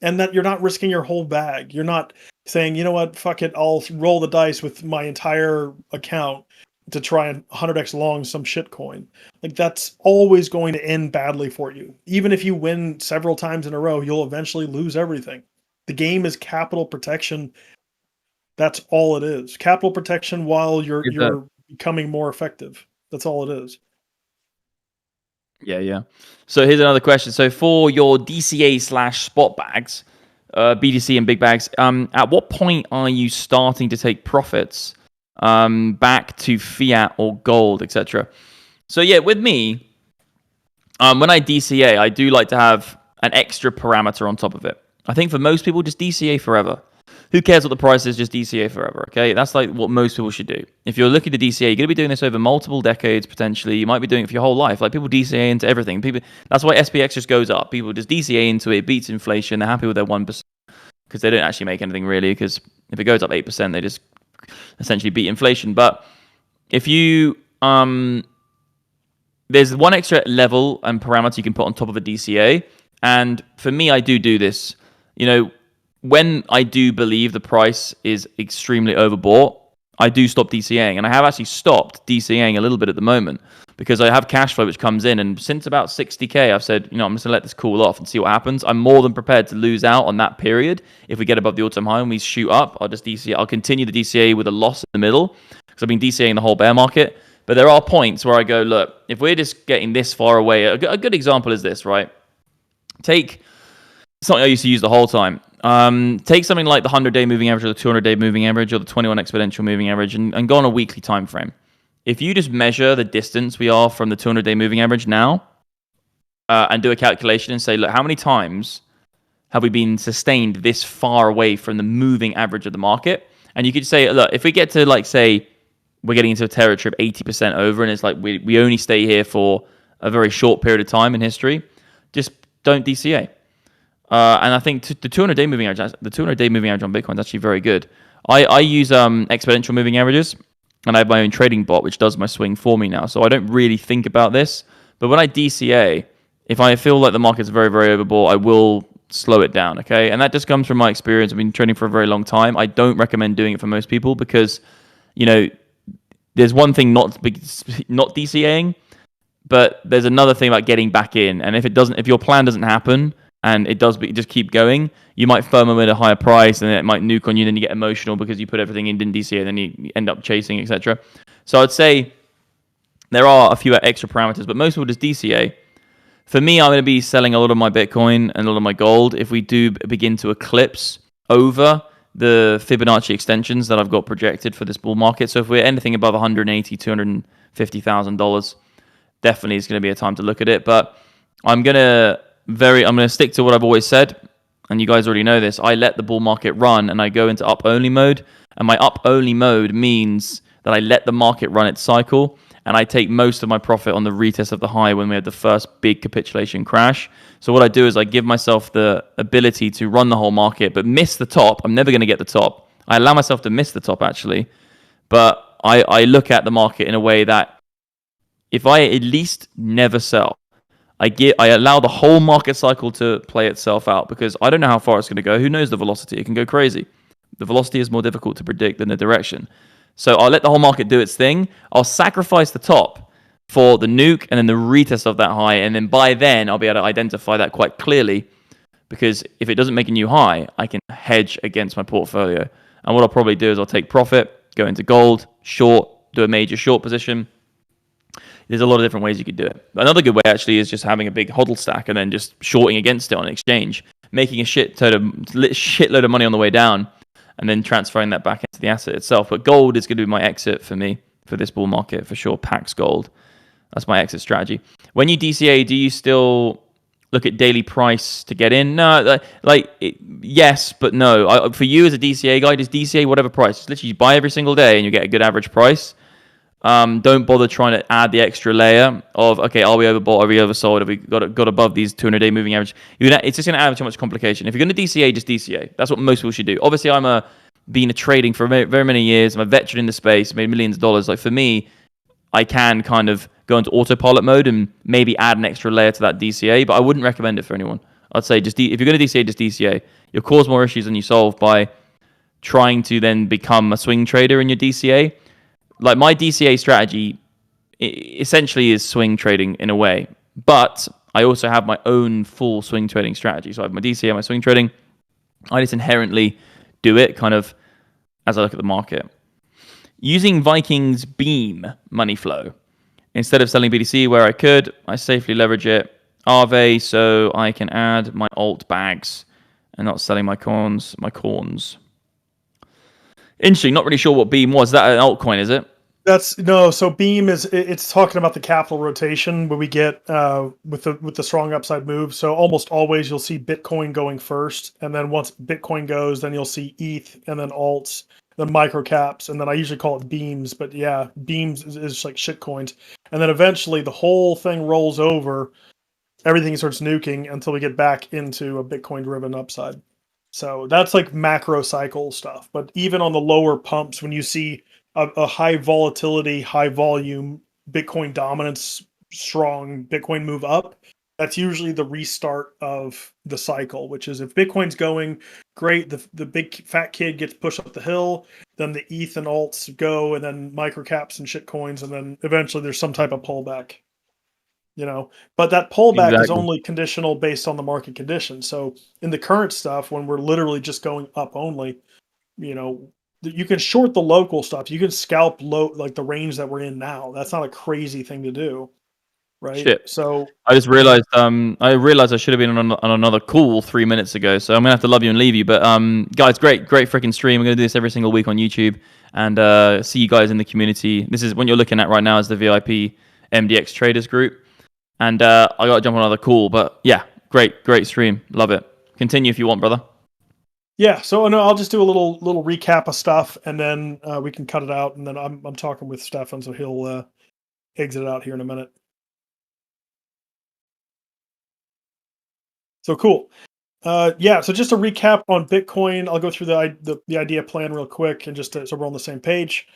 And that you're not risking your whole bag. You're not saying, you know what, fuck it, I'll roll the dice with my entire account to try and 100x long some shitcoin. Like, that's always going to end badly for you. Even if you win several times in a row, you'll eventually lose everything. The game is capital protection. That's all it is. Capital protection while you're becoming more effective. That's all it is. Yeah. So here's another question. So for your DCA/spot bags, BTC and big bags, at what point are you starting to take profits back to fiat or gold, etc.? So yeah, with me, when I DCA, I do like to have an extra parameter on top of it. I think for most people, just DCA forever. Who cares what the price is? Just DCA forever, okay? That's like what most people should do. If you're looking to DCA, you're going to be doing this over multiple decades, potentially. You might be doing it for your whole life. Like, people DCA into everything. That's why SPX just goes up. People just DCA into it, beats inflation. They're happy with their 1% because they don't actually make anything, really, because if it goes up 8%, they just essentially beat inflation. But if you... there's one extra level and parameter you can put on top of a DCA. And for me, I do this. When I do believe the price is extremely overbought, I do stop DCAing. And I have actually stopped DCAing a little bit at the moment because I have cash flow which comes in. And since about 60K, I've said, I'm just going to let this cool off and see what happens. I'm more than prepared to lose out on that period. If we get above the all-time high and we shoot up, I'll just DCA. I'll continue the DCA with a loss in the middle because I've been DCAing the whole bear market. But there are points where I go, look, if we're just getting this far away, a good example is this, right? Take something I used to use the whole time. Take something like the 100-day moving average or the 200-day moving average or the 21 exponential moving average and go on a weekly time frame. If you just measure the distance we are from the 200-day moving average now and do a calculation and say, look, how many times have we been sustained this far away from the moving average of the market? And you could say, look, if we get to, like, say, we're getting into a territory of 80% over and it's like we only stay here for a very short period of time in history, just don't DCA. And I think the 200-day moving average, on Bitcoin is actually very good. I use exponential moving averages, and I have my own trading bot which does my swing for me now. So I don't really think about this. But when I DCA, if I feel like the market's very, very overbought, I will slow it down. Okay, and that just comes from my experience. I've been trading for a very long time. I don't recommend doing it for most people because, there's one thing not DCAing, but there's another thing about getting back in. And if your plan doesn't happen, and it does, but you just keep going, you might FOMO at a higher price and it might nuke on you, then you get emotional because you put everything in, didn't DCA, then you end up chasing, etc. So I'd say There are a few extra parameters, but most people just DCA. For me, I'm going to be selling a lot of my Bitcoin and a lot of my gold if we do begin to eclipse over the Fibonacci extensions that I've got projected for this bull market. So if we're anything above $180,000, $250,000, definitely is going to be a time to look at it. But I'm going to stick to what I've always said, and you guys already know this. I let the bull market run, and I go into up-only mode. And my up-only mode means that I let the market run its cycle, and I take most of my profit on the retest of the high when we had the first big capitulation crash. So what I do is I give myself the ability to run the whole market, but miss the top. I'm never going to get the top. I allow myself to miss the top, actually. But I look at the market in a way that if I at least never sell, I allow the whole market cycle to play itself out, because I don't know how far it's going to go. Who knows the velocity? It can go crazy. The velocity is more difficult to predict than the direction. So I'll let the whole market do its thing. I'll sacrifice the top for the nuke and then the retest of that high. And then by then, I'll be able to identify that quite clearly, because if it doesn't make a new high, I can hedge against my portfolio. And what I'll probably do is I'll take profit, go into gold, short, do a major short position. There's a lot of different ways you could do it. Another good way, actually, is just having a big hodl stack and then just shorting against it on exchange, making a shitload of money on the way down, and then transferring that back into the asset itself. But gold is going to be my exit for me for this bull market, for sure. Pax gold. That's my exit strategy. When you DCA, do you still look at daily price to get in? No, yes, but no. For you as a DCA guy, just DCA whatever price. Just literally buy every single day and you get a good average price. Don't bother trying to add the extra layer of, okay, are we overbought? Are we oversold? Have we got above these 200-day moving average? It's just going to add too much complication. If you're going to DCA, just DCA. That's what most people should do. Obviously, been a trading for very, very many years. I'm a veteran in the space, made millions of dollars. Like for me, I can kind of go into autopilot mode and maybe add an extra layer to that DCA, but I wouldn't recommend it for anyone. I'd say if you're going to DCA, just DCA. You'll cause more issues than you solve by trying to then become a swing trader in your DCA. Like my DCA strategy essentially is swing trading in a way, but I also have my own full swing trading strategy. So I have my DCA, my swing trading. I just inherently do it kind of as I look at the market. Using Vikings Beam money flow. Instead of selling BTC where I could, I safely leverage it Aave so I can add my alt bags and not selling my corns. Interesting. Not really sure what Beam was. Is that an altcoin, is it? So Beam it's talking about the capital rotation where we get with the strong upside move. So almost always you'll see Bitcoin going first, and then once Bitcoin goes, then you'll see ETH and then alts, then microcaps, and then I usually call it beams, but yeah, beams is like shitcoins. And then eventually the whole thing rolls over, everything starts nuking until we get back into a Bitcoin driven upside. So that's like macro cycle stuff. But even on the lower pumps, when you see a high volatility, high volume, Bitcoin dominance, strong Bitcoin move up, that's usually the restart of the cycle, which is if Bitcoin's going great, the big fat kid gets pushed up the hill, then the ETH and alts go, and then microcaps and shitcoins, and then eventually there's some type of pullback. But that pullback is only conditional based on the market conditions. So in the current stuff, when we're literally just going up only, you can short the local stuff. You can scalp low, like the range that we're in now. That's not a crazy thing to do, right? Shit. So I just realized. I should have been on another call 3 minutes ago. So I'm gonna have to love you and leave you. But guys, great freaking stream. We're gonna do this every single week on YouTube, and see you guys in the community. This is what you're looking at right now is the VIP MDX Traders group. And I got to jump on another call, but yeah, great stream. Love it. Continue if you want, brother. Yeah, so no, I'll just do a little recap of stuff, and then we can cut it out. And then I'm talking with Stefan, so he'll exit out here in a minute. So cool. So just a recap on Bitcoin. I'll go through the idea plan real quick, and just so we're on the same page.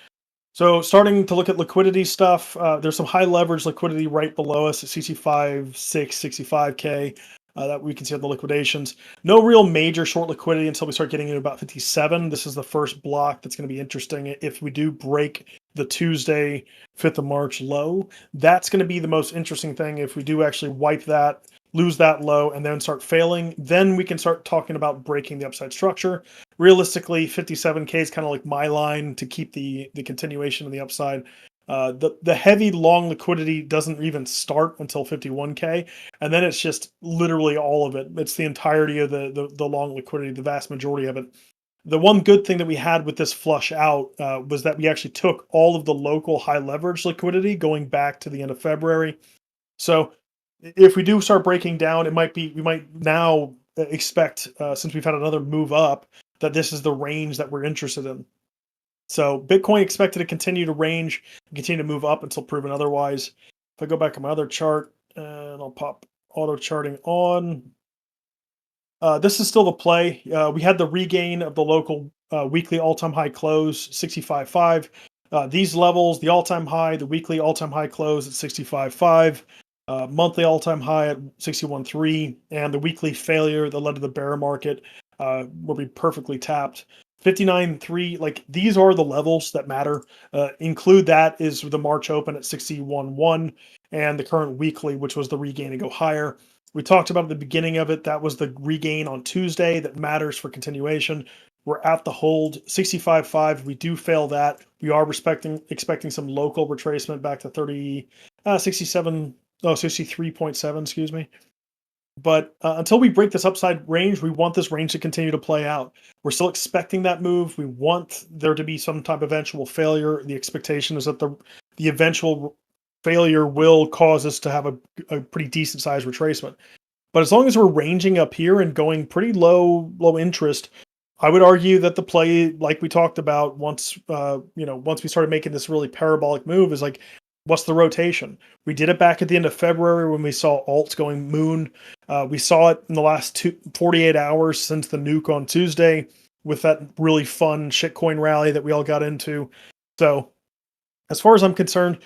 So starting to look at liquidity stuff, there's some high leverage liquidity right below us at CC5, 6, 65K that we can see on the liquidations. No real major short liquidity until we start getting into about 57. This is the first block that's going to be interesting. If we do break the Tuesday, 5th of March low, that's going to be the most interesting thing. If we do actually wipe that, lose that low, and then start failing, then we can start talking about breaking the upside structure. Realistically, 57K is kind of like my line to keep the continuation of the upside. The heavy long liquidity doesn't even start until 51K, and then it's just literally all of it. It's the entirety of the long liquidity, the vast majority of it. The one good thing that we had with this flush out was that we actually took all of the local high leverage liquidity going back to the end of February. So if we do start breaking down, we might now expect, since we've had another move up, that this is the range that we're interested in. So Bitcoin expected to continue to range and continue to move up until proven otherwise. If I go back on my other chart and I'll pop auto charting on, this is still the play. We had the regain of the local weekly all-time high close, 65.5. These levels, the all-time high, the weekly all-time high close at 65.5, monthly all-time high at 61.3, and the weekly failure that led to the bear market will be perfectly tapped. 59.3, like these are the levels that matter. Include that is the March open at 61.1 and the current weekly, which was the regain to go higher. We talked about at the beginning of it, that was the regain on Tuesday that matters for continuation. We're at the hold, 65.5. We do fail that. We are expecting some local retracement back to 63.7, excuse me. But until we break this upside range, we want this range to continue to play out. We're still expecting that move. We want there to be some type of eventual failure. The expectation is that the eventual failure will cause us to have a pretty decent sized retracement. But as long as we're ranging up here and going pretty low interest, I would argue that the play, like we talked about, once we started making this really parabolic move, is like, what's the rotation? We did it back at the end of February when we saw alts going moon. We saw it in the last 48 hours since the nuke on Tuesday with that really fun shitcoin rally that we all got into. So as far as I'm concerned,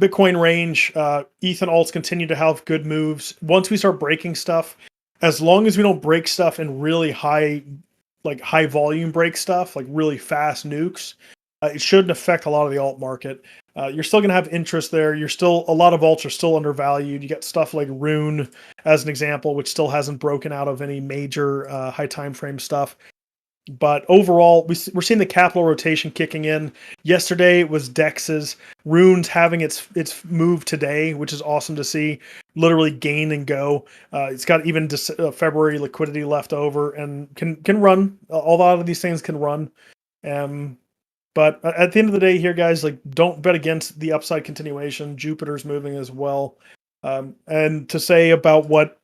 Bitcoin range, ETH and alts continue to have good moves. Once we start breaking stuff, as long as we don't break stuff in really high volume break stuff, like really fast nukes, it shouldn't affect a lot of the alt market. You're still going to have interest there. A lot of alts are still undervalued. You got stuff like Rune as an example, which still hasn't broken out of any major high time frame stuff. But overall, we're seeing the capital rotation kicking in. Yesterday it was DEX's. Rune's having its move today, which is awesome to see. Literally gain and go. It's got even February liquidity left over and can run. A lot of these things can run. But at the end of the day here, guys, like, don't bet against the upside continuation. Jupiter's moving as well. And to say about what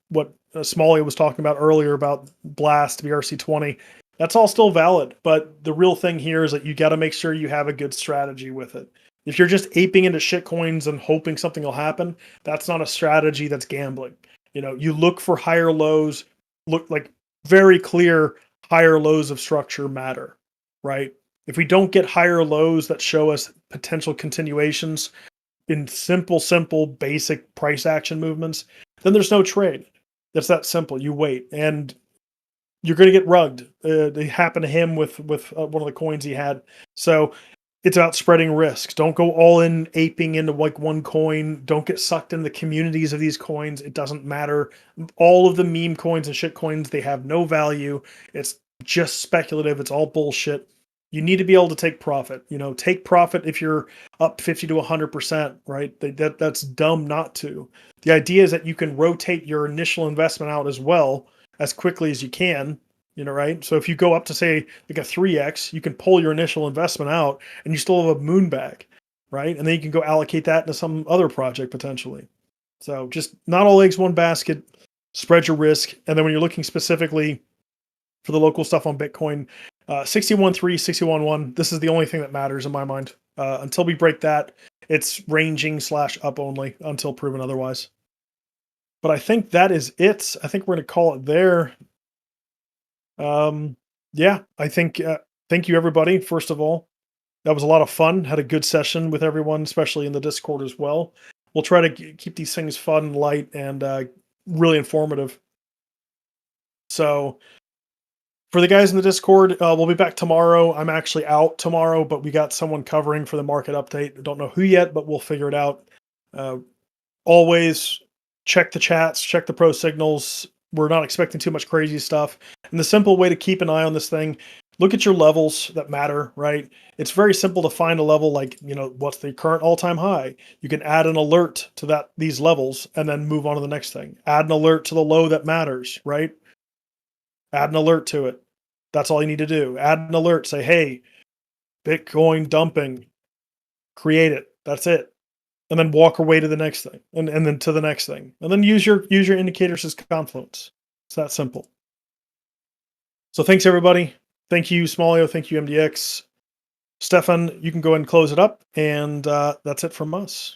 Smalley was talking about earlier about Blast, BRC20, that's all still valid. But the real thing here is that you got to make sure you have a good strategy with it. If you're just aping into shitcoins and hoping something will happen, that's not a strategy, that's gambling. You look for higher lows, look like very clear higher lows of structure matter, right? If we don't get higher lows that show us potential continuations in simple, basic price action movements, then there's no trade. That's that simple. You wait, and you're going to get rugged. It happened to him with one of the coins he had. So it's about spreading risk. Don't go all in aping into like one coin. Don't get sucked in the communities of these coins. It doesn't matter. All of the meme coins and shit coins, they have no value. It's just speculative. It's all bullshit. You need to be able to take profit. Take profit if you're up 50 to 100%, right? That's dumb not to. The idea is that you can rotate your initial investment out as well as quickly as you can, right? So if you go up to say like a 3x, you can pull your initial investment out and you still have a moon bag, right? And then you can go allocate that into some other project potentially. So just not all eggs, one basket, spread your risk. And then when you're looking specifically for the local stuff on Bitcoin, 61.3, 61.1, this is the only thing that matters in my mind. Until we break that, it's ranging / up only until proven otherwise. But I think that is it. I think we're going to call it there. Yeah, I think, thank you everybody. First of all, that was a lot of fun. Had a good session with everyone, especially in the Discord as well. We'll try to keep these things fun, light, and really informative. So for the guys in the Discord, we'll be back tomorrow. I'm actually out tomorrow, but we got someone covering for the market update. Don't know who yet, but we'll figure it out. Always check the chats, check the pro signals. We're not expecting too much crazy stuff. And the simple way to keep an eye on this thing, look at your levels that matter, right? It's very simple to find a level like, what's the current all-time high? You can add an alert to these levels and then move on to the next thing. Add an alert to the low that matters, right? Add an alert to it. That's all you need to do. Add an alert, say, hey, Bitcoin dumping, create it. That's it. And then walk away to the next thing, and then to the next thing. And then use your indicators as confluence. It's that simple. So thanks everybody. Thank you, Smallio. Thank you, MDX. Stefan, you can go ahead and close it up, and that's it from us.